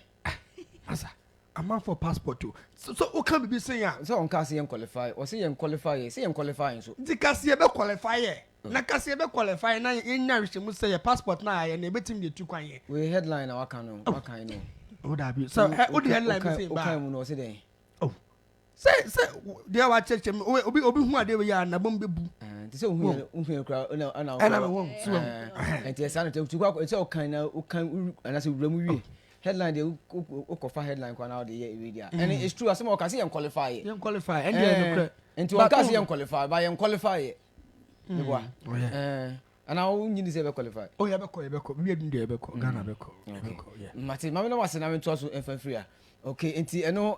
asa am for passport too so o can be saying so on case yen qualify o say yen qualify so the case be qualify na case be qualify na nya rehemu say your passport na ya na betim de tu kwan ye we headline na waka no o da bi so o the headline be say ba okay mu no say den say there wa cheche obi hu ade we ya na bom bebu nti say hu kra ana won so nti esa no tu kwa say o kan ana say wura mu wie headline de ukofa headline kwa na de ye dia and it's true as mo ka say yen qualify and dey no nti o ka say yen qualify ba yen qualify me boa ana o nyini say be qualify ya be ko bi edun de be ko Ghana be ko yeah mate mama no wase na me to so enfa free okay enti eno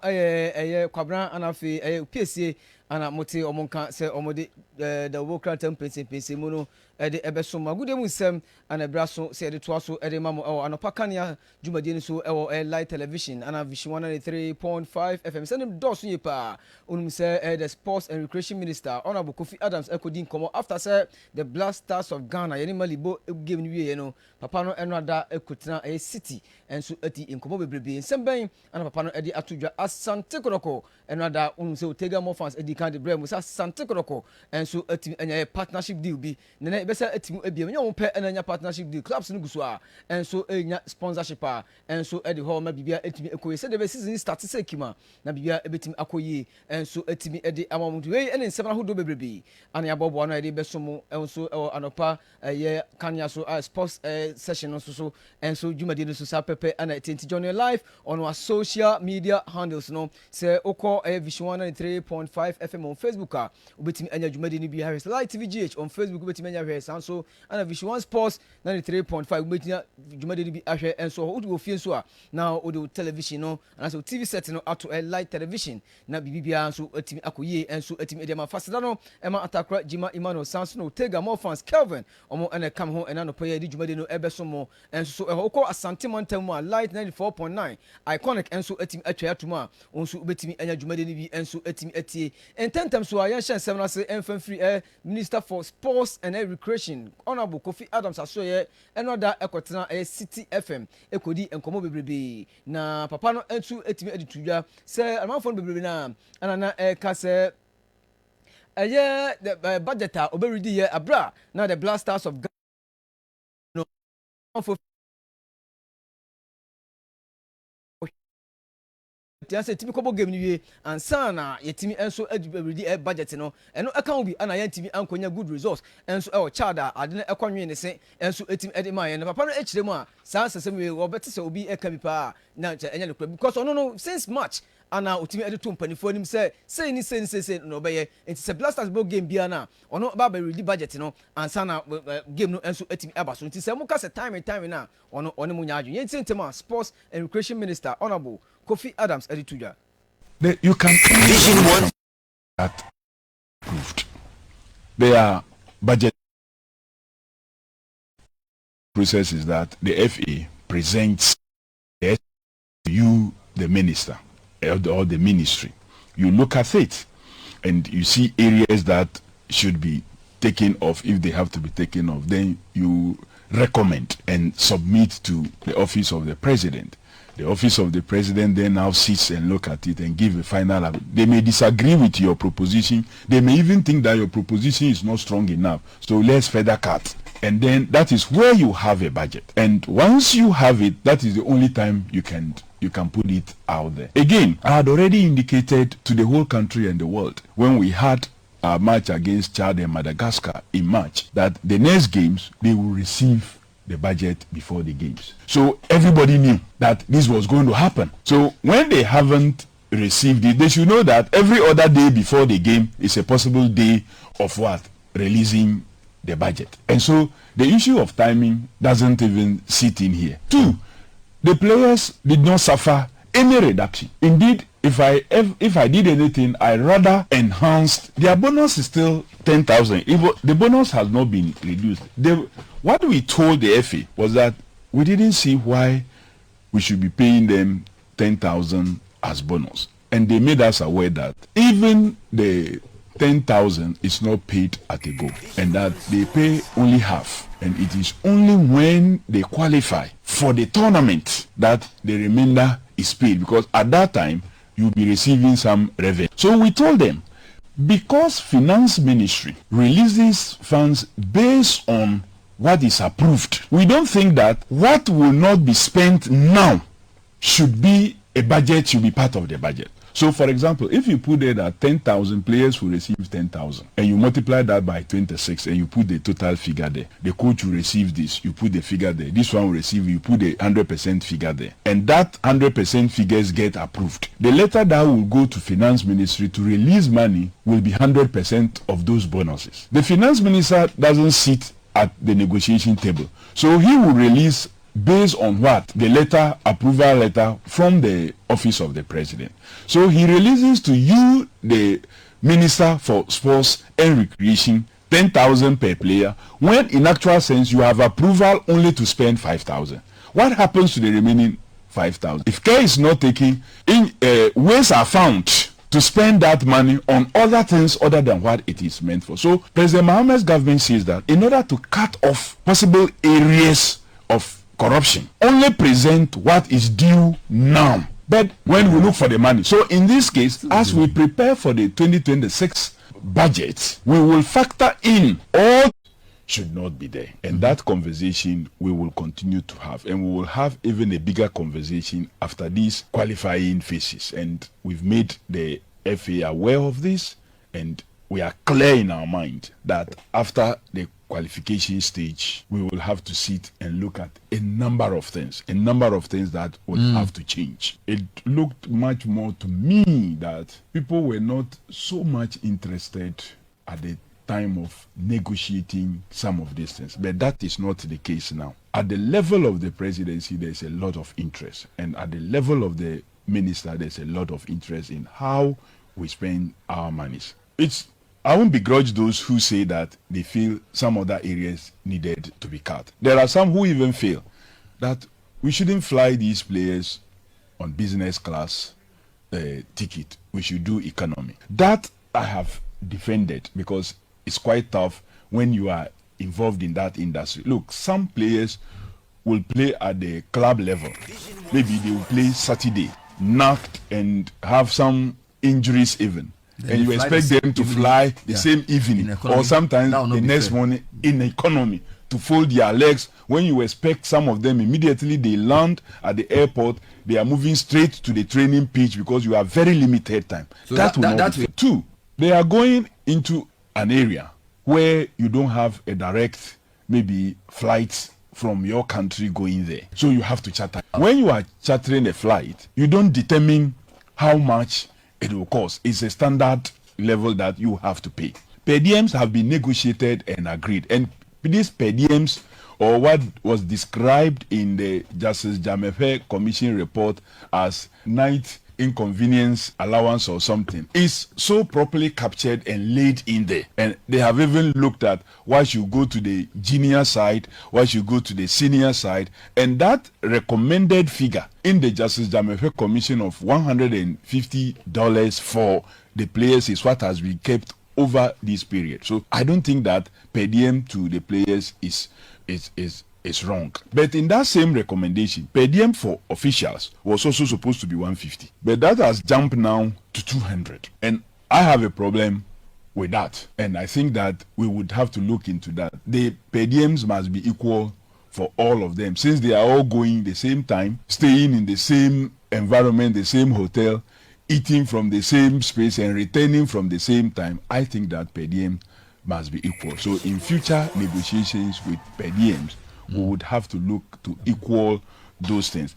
kwabran anafi PSA ana mote omonka se omode the worker temperature mu no de ebeso magude mu nsem ana braso se de toaso de mamo Anopa Kanea jumadi ni so live television ana vision 103.5 FM sendem doso yepa onum se the sports and recreation minister honorable Kofi Adams ekodin komo after say the Black Stars of Ghana yeni malibo game ni wie no papa no eno ada ekotena city enso ati inkomo bebrebe nsem ben ana papa no de atodwa Asante Koroko eno ada onum se Otega Mo fans edi kan de brem sa Asante Koroko enso ati enya partnership deal bi nene besa atimu ebiem nya wo pe enya partnership deal clubs no guso a enso enya sponsorship a enso edi ho ma bibia etimi ekoye se de be season start se kima na bibia ebetimi akoye enso etimi edi amamuntu we ene nsem na hodo bebrebe ana ya bobo na edi besomo enso Anopa Kanea so sports session no so enso jumadi no so sa pepe ana etenti join live on our social media handles no se okọ vision 103.5 FM on Facebook ubetimi anya dwumade ni bi Harris Light TV GH on Facebook ubetimi anya hwe sanso ana Vision 1 Sports 93.5 ubetimi dwumade ni bi ahwe enso ho wo fie nso na o television no ana so TV set no ato light television na bibibia nso atimi akoyie enso atimi edema fasada no ema atakra Jima Emmanuel sanso no Tega more fans Kelvin omo ena kam ho ena no pay di dwumade no ebeso mo enso so eho ko Asante Montamu light 94.9 iconic enso atimi atwa atuma onso ubetimi anya dwumade ni bi enso atimi atie ententem so ayen hye nsem na se enfam free Minister for Sports and Recreation Honorable Kofi Adams asoye eno da ekotena City FM ekodi enkomo bebrebe na papa no entu etimi editudwa se amanfo no bebrebe na anana ka se the budget oberidi ye abra na the Blasters of no for tiase timi kobo game ni wie ansa na yetimi enso adubedi budget no eno aka bi ana yetimi ankonya good results enso e o chada ade na ekwanwe ne se enso etimi ede ma ye na papa no echire mu a saa sesem we obete se obi eka bi pa na enya ne kura because ono no since March ana otimi ede to mpanifo anim say no obeye enti se Blasters bo game bia na ono ba be ready budget no ansa na game no enso etimi aba so enti se mu ka se time na ono mu nyaadwo yenti ntema Sports and Recreation Minister Honorable Kofi Adams edituja. You can Vision 1 that approved. Their budget process is that the FA presents to you, the minister or the ministry. You look at it and you see areas that should be taken off. If they have to be taken off, then you recommend and submit to the office of the president. The office of the president then now sits and look at it and give a final. They may disagree with your proposition. They may even think that your proposition is not strong enough. So let's further cut. And then that is where you have a budget. And once you have it, that is the only time you can put it out there. Again, I had already indicated to the whole country and the world when we had our match against Chad and Madagascar in March that the next games they will receive the budget before the games. So everybody knew that this was going to happen. So when they haven't received it, they should know that every other day before the game is a possible day of what? Releasing the budget. And so the issue of timing doesn't even sit in here. Two, the players did not suffer any reduction. Indeed, if I did anything, I rather enhanced. Their bonus is still 10,000. The bonus has not been reduced. What we told the FA was that we didn't see why we should be paying them 10,000 as bonus. And they made us aware that even the 10,000 is not paid at a go. And that they pay only half. And it is only when they qualify for the tournament that the remainder is paid. Because at that time, you'll be receiving some revenue. So we told them, because Finance Ministry releases funds based on what is approved, we don't think that what will not be spent now should be part of the budget. So for example, if you put there that 10,000 players will receive 10,000 and you multiply that by 26 and you put the total figure there, the coach will receive this, you put the figure there, this one will receive, you put the 100% figure there, and that 100% figures get approved. The letter that will go to Finance Ministry to release money will be 100% of those bonuses. The Finance Minister doesn't sit at the negotiation table, so he will release based on what? The approval letter from the office of the president. So he releases to you, the Minister for Sports and Recreation, 10,000 per player, when in actual sense you have approval only to spend 5,000. What happens to the remaining 5,000? If care is not taken, ways are found to spend that money on other things other than what it is meant for. So President Mohammed's government says that in order to cut off possible areas of corruption, only present what is due now. But when we look for the money, so in this case, as we prepare for the 2026 budget, we will factor in all should not be there. And that conversation we will continue to have. And we will have even a bigger conversation after these qualifying phases. And we've made the FA aware of this, and we are clear in our mind that after the qualification stage, we will have to sit and look at a number of things that will have to change. It looked much more to me that people were not so much interested at the time of negotiating some of these things. But that is not the case now. At the level of the presidency, there's a lot of interest. And at the level of the minister, there's a lot of interest in how we spend our monies. I won't begrudge those who say that they feel some other areas needed to be cut. There are some who even feel that we shouldn't fly these players on business class ticket. We should do economy. That I have defended because it's quite tough when you are involved in that industry. Look, some players will play at the club level. Maybe they will play Saturday, knocked and have some injuries even. Then and you expect them to fly the same evening or sometimes the next morning in economy to fold their legs. When you expect some of them immediately they land at the airport, they are moving straight to the training pitch because you have very limited time. So that will not be fair. Two, they are going into an area where you don't have a direct maybe flights from your country going there. So you have to charter. When you are chartering a flight, you don't determine how much it will cost. It's a standard level that you have to pay. Per diems have been negotiated and agreed. And these per diems, or what was described in the Justice Jamefe Commission report as night inconvenience allowance or something, is so properly captured and laid in there. And they have even looked at why should go to the junior side, why should go to the senior side, and that recommended figure in the Justice Jamefe Commission of $150 for the players is what has been kept over this period. So I don't think that per diem to the players is wrong. But in that same recommendation, per diem for officials was also supposed to be 150. But that has jumped now to 200. And I have a problem with that. And I think that we would have to look into that. The per diems must be equal for all of them. Since they are all going the same time, staying in the same environment, the same hotel, eating from the same space and returning from the same time, I think that per diem must be equal. So in future negotiations with per diems, we would have to look to equal those things.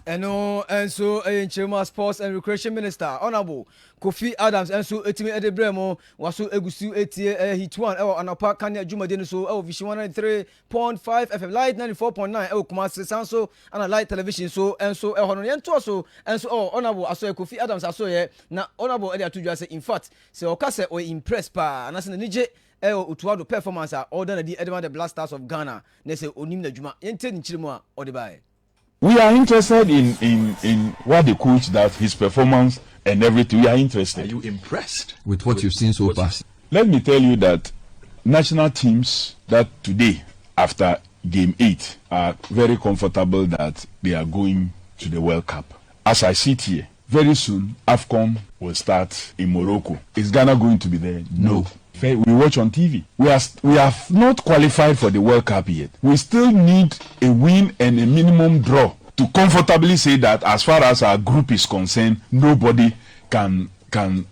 And so in Chema Sports and Recreation Minister, Honorable Kofi Adams, and so Etimi Edebremo, was so Egusu Etie Hit1, Anopa Kanea Juma Deniso, Vision 103.5 FM, Light 94.9, Kumasi Sanso, and a light television, so and so Honorian Toso, and so Honorable Aso Kofi Adams, Aso, now Honorable Edia to say, in fact, so Okase or impressed pa, and as in the Nije. Utuado performance are ordered the Edema the Blasters of Ghana. Nese Onim the Juma, Enten Chilmoa or the Bay. We are interested in what the coach does, his performance and everything. We are interested. Are you impressed with what you've seen so far? Let me tell you that national teams that today, after game 8, are very comfortable that they are going to the World Cup. As I sit here, very soon, AFCON will start in Morocco. Is Ghana going to be there? No. We watch on TV. We have not qualified for the World Cup yet. We still need a win and a minimum draw to comfortably say that as far as our group is concerned, nobody can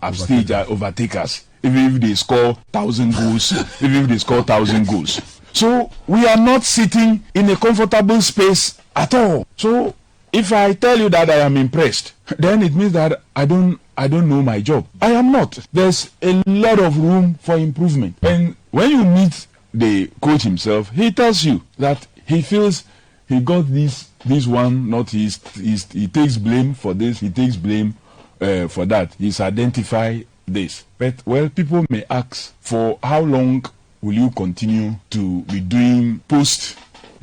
upstage or overtake us. Even if they score 1,000 goals, even if they score 1,000 goals. So we are not sitting in a comfortable space at all. So if I tell you that I am impressed, then it means that I don't know my job. I am not. There's a lot of room for improvement. And when you meet the coach himself, he tells you that he feels he got this one, not he takes blame for this, he takes blame for that. He's identified this. But, well, people may ask, for how long will you continue to be doing for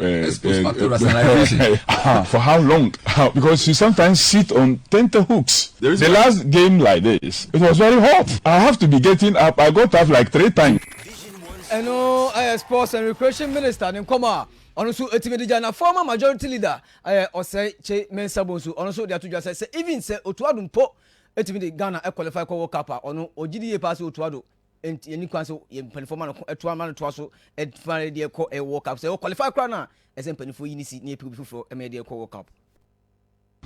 how long? Because you sometimes sit on tenterhooks. The last game like this, it was very hot. I have to be getting up. I got up like 3 times. And Sports and Recreation Minister, Nkoma, also Etimedijana, former majority leader, Osei Che Mensabonsu, also they to just say, even say Otuadum Po, Etimedi Ghana, qualify for World Cup, or no, or GDA pass Otuado. And any council in performance at 1 man to at Friday a World Cup. So qualify crana as a penny for Unity near people for a media World Cup.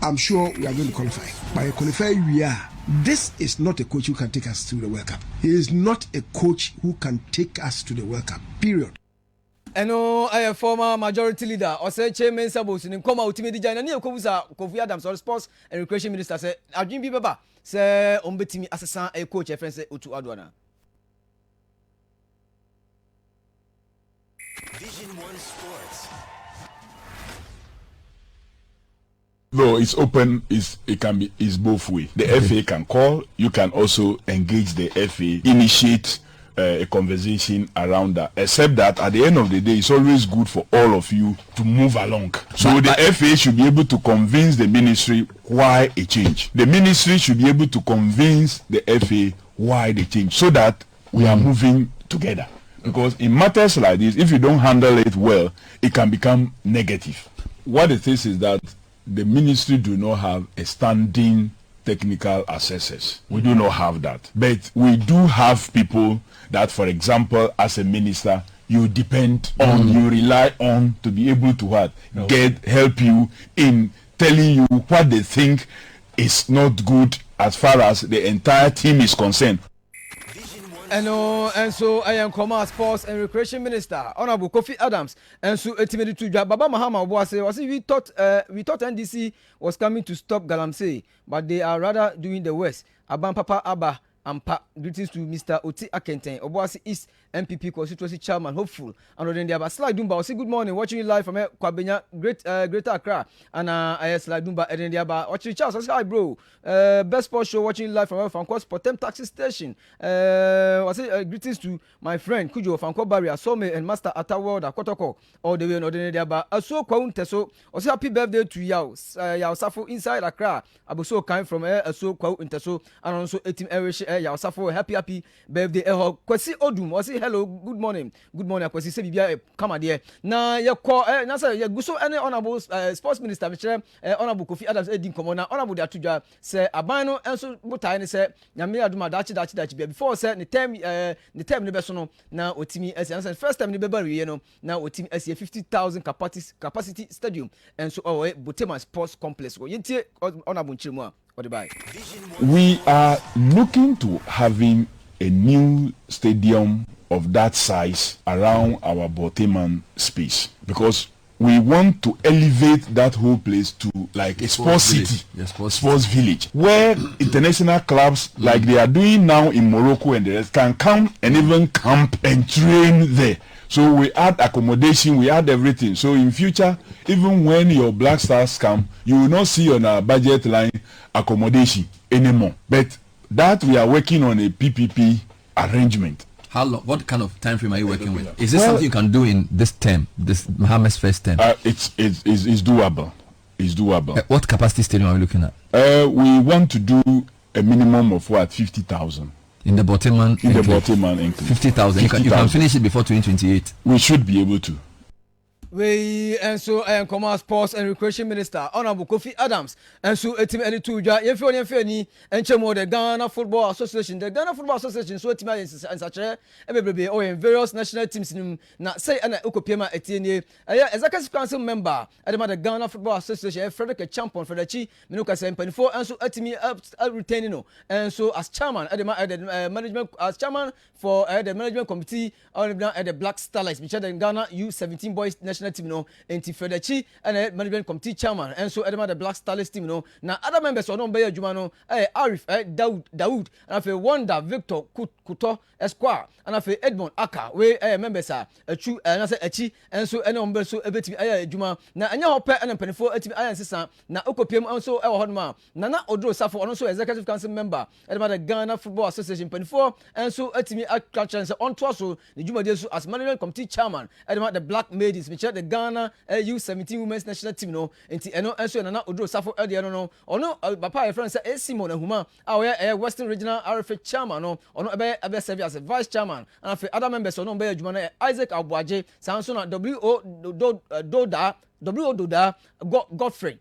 I'm sure we are going to qualify. By qualify, we are. This is not a coach who can take us to the World Cup. He is not a coach who can take us to the World Cup. Period. ɛno ɛyɛ former majority leader ɔsɛ chairman sabos ne nkɔma otimi di gyan na ne ekobusa Kofi Adams or sports and recreation minister sɛ adwin bi bɛba sɛ ɔmbɛtimi asesa ɛ coach ɛfrɛ sɛ Otu Adwana. Vision One Sports. No, it's open. It's both way. The FA can call. You can also engage the FA, initiate a conversation around that. Except that at the end of the day, it's always good for all of you to move along. So the FA should be able to convince the ministry why a change. The ministry should be able to convince the FA why the change, so that we are moving together. Because in matters like this, if you don't handle it well, it can become negative. What it is that the ministry do not have a standing technical assessors. We do not have that. But we do have people that, for example, as a minister, you depend on, you rely on to be able to what? Help you in telling you what they think is not good as far as the entire team is concerned. And so I am Commerce, Sports and Recreation Minister, Honorable Kofi Adams, and so ultimately to Baba Mahama was we thought NDC was coming to stop Galamsey, but they are rather doing the worst. Aban Papa Abba Ampa, greetings to Mr. Oti Akenten, Obuasi East MPP constituency chairman, hopeful. And then there Slide Dumba, say good morning, watching you live from Kwabenya, Greater Accra, and I Slide Dumba, and then there watching Charles, I say hi bro, best sports show watching you live from Fanko Sportem taxi station. I say greetings to my friend Kujo Fanko Barrier, Some and Master Atawoda Kotoko, all the way on the there so Kwaunteso, I say happy birthday to Yao Safo inside Accra, Abuso kind from so Kwaunteso, and also 18 Irish Yao Safo, happy birthday, Kwesi Odum, I say hello, good morning, Kwesi say bibia come there. Na ye call na say ye guso any honorable sports minister Mr. Honorable Kofi Adams edin komo na honorable de atudwa say aban no enso botai ne say nyame aduma dachi bia before say ne term ne beso no na otimi ase first time ne beba wiye no na otimi ase 50,000 capacity stadium enso Botema Sports Complex go yentie honorable nchiremu a ode we are looking to having a new stadium of that size around our Boteman space, because we want to elevate that whole place to like a sports city, sports village, where international clubs like they are doing now in Morocco and the rest can come and even camp and train there. So we add accommodation, we add everything. So in future, even when your Black Stars come, you will not see on our budget line accommodation anymore. But that we are working on a PPP arrangement. How long? What kind of time frame are you working with? Is this something you can do in this term, this Mohammed's first term? It's doable. It's doable. What capacity stadium are we looking at? We want to do a minimum of 50,000 in the Boteman. In the Boteman enclave. 50,000. You can finish it before 2028. We should be able to. We and so I am Commerce, Sports and Recreation Minister Honorable Kofi Adams and so a team any two yemfi ni enchemo the Ghana Football Association so team and such in various national teams na say ana ukopiema etienie executive council member at the Ghana Football Association Frederick Champion for the chi minuka say mpanifo and so atimi retaining no and so as chairman at the management as chairman for the management committee at the Black Starlights which are the Ghana U17 boys national team no enti Fedachi and management committee chairman and so edema the Black Starlets team no na other members no be adwuma no Arif Daoud and afi Wonder Victor Kuto Esquire and afi Edmond Aka we members are achu na say achi and so ene ombe so ebetimi adwuma na anya hope ene mpanifo etimi ayansesa na okopiem so e wo hodoma na Odro Safo ono so executive council member edema the Ghana Football Association mpanifo and so etimi attraction say on to so the juma so as management committee chairman edema the Black Maidens which the Ghana U17 women's national team no enti eno enso na Odro Safo ede no ono papa e friend say Simon Ahuma a Western Regional RFA chairman no ono ebe serve as a vice chairman and for other members ono be adwuma na Isaac Abuaje sanso na Godfrey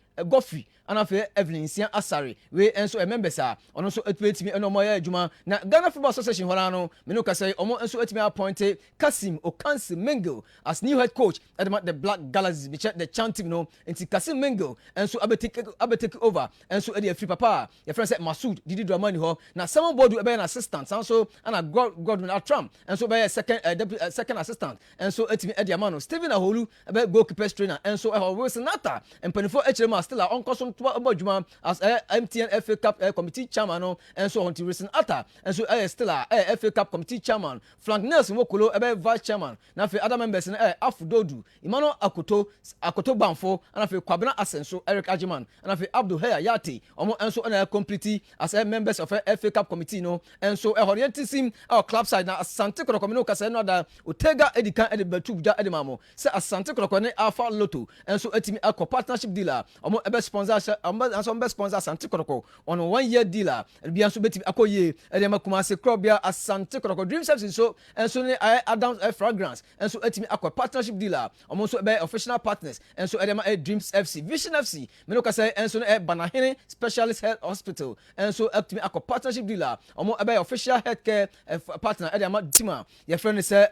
anafe Evelyn Sia Asari we enso members a ono so etimi eno mo ya adwuma na Ghana Football Association hora no me no ka say omo enso etimi appointed Kasim Okansi Mengel as new head coach at the Black Galaxies the chanting no enti Kasim Mengel enso abetake over enso e dey free papa your friend say Masoud Didi Dramani ho na someone board be an assistant so ana Godwin Atram enso be second assistant enso etimi e dey man no Stephen Aholu be goalkeeper trainer enso Wilson Nata empanifo echrema still on koso adwuma as MTN FA Cup committee chairman no enso on Wilson Atta enso still FA Cup committee chairman Frank Nelson Wokolo be vice chairman na fe other members na Afudodu Imano Akoto Banfo and fe Kwabena Asenso Eric Ajiman and fe Abdul Heya Yati omo enso na complete as members of FA Cup committee no enso orientation our club side na Asante Kotoko no kasa no da Otega Edikan Edibatu ja Edimamo say Asante Kotoko ne Alpha Lotto enso etimi akọ partnership dealer omo ebe sponsor enso ebe sponsor Asante Kotoko on 1 year dealer bia nso betimi akoye edema Kumasi club bia Asante Kotoko Dream Services so enso ne Adams Fragrance enso etimi akọ partnership dealer omo nso ebe official partners enso edema Dreams FC Vision FC me no kasa enso ne Banahene Specialist Health Hospital enso etimi akọ partnership dealer omo ebe official healthcare partner edema Tima your friend say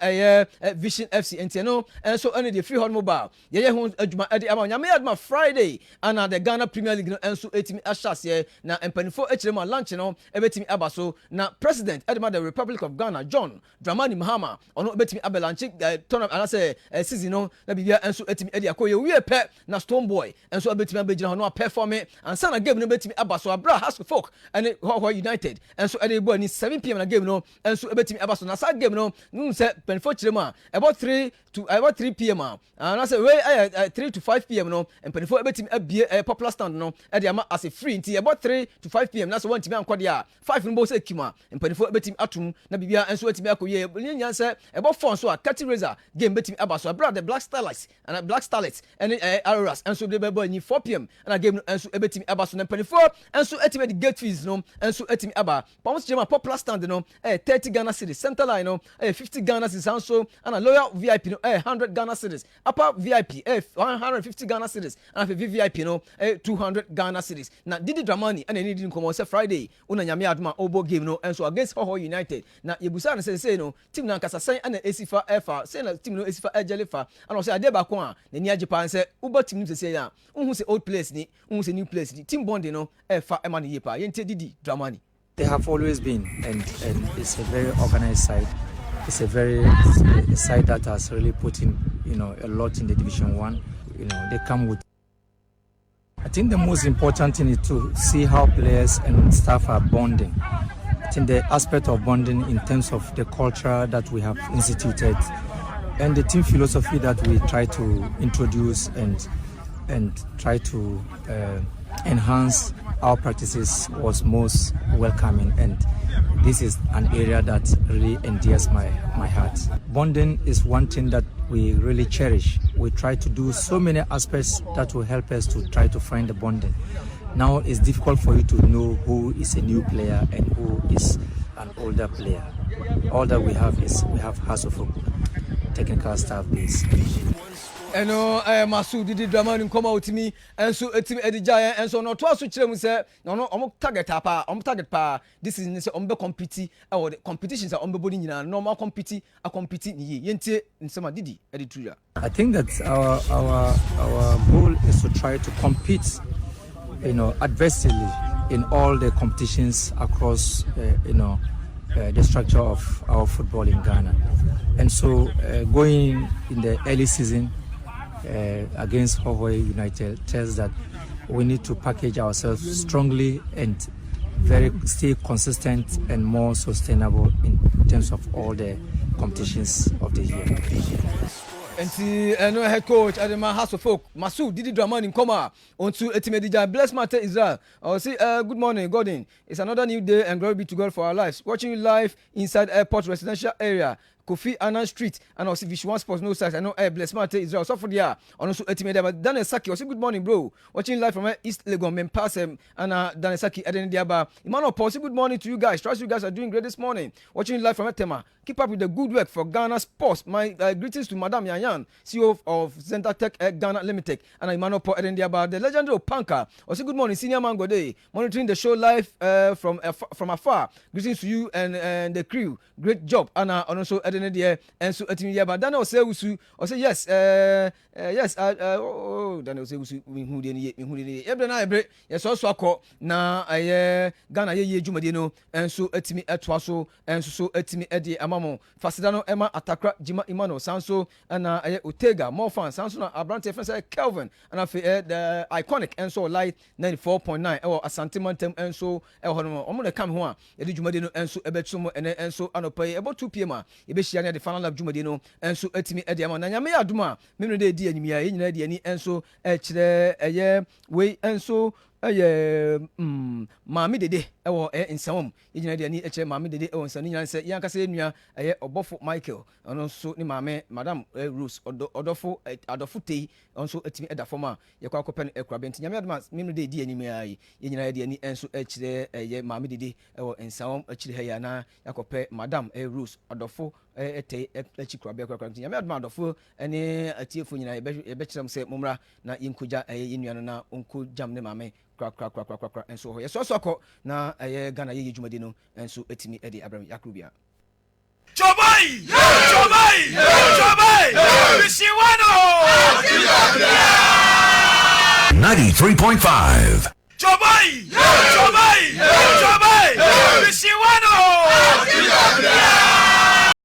Vision FC entieno enso ene the free hall mobile ye ho adwuma ede ama nyame adwuma Friday ana the Ghana Premier League no enso etimi ashase na empanifo echirema lunch no ebetimi abaso na president edema the Republic of Ghana John Dramani Mahama ono ebetimi abelanche tournament ana say season no na bibia enso etimi ede akoye wie pe na Stone Boy enso ebetimi abegina no perform ansa na game no ebetimi abaso abra has folk ene Ho United enso ede bo ni 7 pm na game no enso ebetimi abaso na sa game no nu say empanifo echirema about 3 pm and I say we 3 to 5 pm no empanifo ebetimi abie popular stand no e dey ama as a free until about 3 to 5 pm na so want me ankode a 5 no bo say kima empanifo ebetimi atum na bibia enso etimi akoye nyan say about 4 so a Catty Razor game betimi abaso abra the Black Starlights and Black Starlets and Auroras enso dey be ni 4 pm and game enso ebetimi abaso na empanifo enso etimi the gate fees no enso etimi aba pounds jema popular stand no 30 Ghana cedis center line no 50 Ghana cedis also and a loyal VIP no 100 Ghana cedis upper VIP 150 Ghana cedis and VVIP no 200 Ghana cedis na Didi Dramani and any didn't come say Friday una nyame aduma obo game no and so against Ho United na yebusa na say no team na nkasa say and esifa efa say na team no esifa ejelefa and say ade ba ko a na ni agipa say ubo team no say ya unhu say old players ni unhu say new players ni team bonding no efa ema ni yepa yente Didi Dramani. They have always been and it's a very organized side. It's a side that has really put in, a lot in the Division 1. They come with. I think the most important thing is to see how players and staff are bonding. I think the aspect of bonding in terms of the culture that we have instituted and the team philosophy that we try to introduce and try to enhance our practices was most welcoming, and this is an area that really endears my heart. Bonding is one thing that we really cherish. We try to do so many aspects that will help us to try to find the bonding. Now it's difficult for you to know who is a new player and who is an older player. All that we have is we have Hasselhoff technical staff base. Eno Masoud Didi Dramani nkoma otimi enso etimi edija enso no to aso kire mu se no omo target pa this is say ombe compete or the competitions are ombe body nyina normal compete ni yentie nsema Didi editura. I think that our goal is to try to compete adversely in all the competitions across the structure of our football in Ghana. And so going in the early season against Ho United tells that we need to package ourselves strongly and stay consistent and more sustainable in terms of all the competitions of the year. And head coach Adema Hasselhoff Masoud Didi Dramani nkoma onto etimedija bless matter Israel. I say good morning Gordon. It's another new day and glory be to God for our lives. Watching you live inside airport residential area. Kofi Annan Street and also Vision One Sports no size I know bless Mate Israel so for there on also ultimate but Daniel Saki also good morning bro watching live from East Legon men pass and Daniel Saki Eden Diaba Emmanuel Paul good morning to you guys. Trust you guys are doing great this morning watching live from Etema. Keep up with the good work for Ghana Sports. My greetings to Madam Yanyan, CEO of Center Tech Ghana Limited, and Emmanuel Paul Eden Diaba, the legendary Panka. Also good morning senior man Gode monitoring the show live from afar. Greetings to you and the crew. Great job Anna and also Eden Diaba and so Etimi Diaba. Daniel say yes yes Daniel say we who dey every night yes also akọ na Ghana ye dwumade no enso etimi etoa so enso so etimi ede amamo fasida no ema atakra jima imano sanso na Otega more fans sanso na abrante friend say Kelvin and afi the iconic enso light 94.9 Asante Mantem enso ho no omo na kam ho a ede dwumade no enso ebetum ene enso anopai about 2 pm a ebe hia na the final lap dwumade no enso etimi ede amamo na nyame aduma memno de di animia ye nyina de ani enso kire we enso maame dede ewo nsawom yegyina de ani eche maame dede ewo nsawom nyina se yankasa enua obofo Michael ono so ni maame madam Rose odofo adofo tei onso etimi eda form a yekwa kopen ekura benti nyame adoma minu de di ani mai yegyina de ani enso echire maame dede ewo nsawom echire ha ya na yakope madam Rose odofo etei echikura be ekura nyame adoma adofo ene atiefo nyina ebe kyerem se mumra na yinkuja yenua no na onko jam ne maame kra enso ho yeso soko na Ghana ye dwumadi no enso etimi ede abram yakrubia Chobai Bisiwano 93.5 Chobai Bisiwano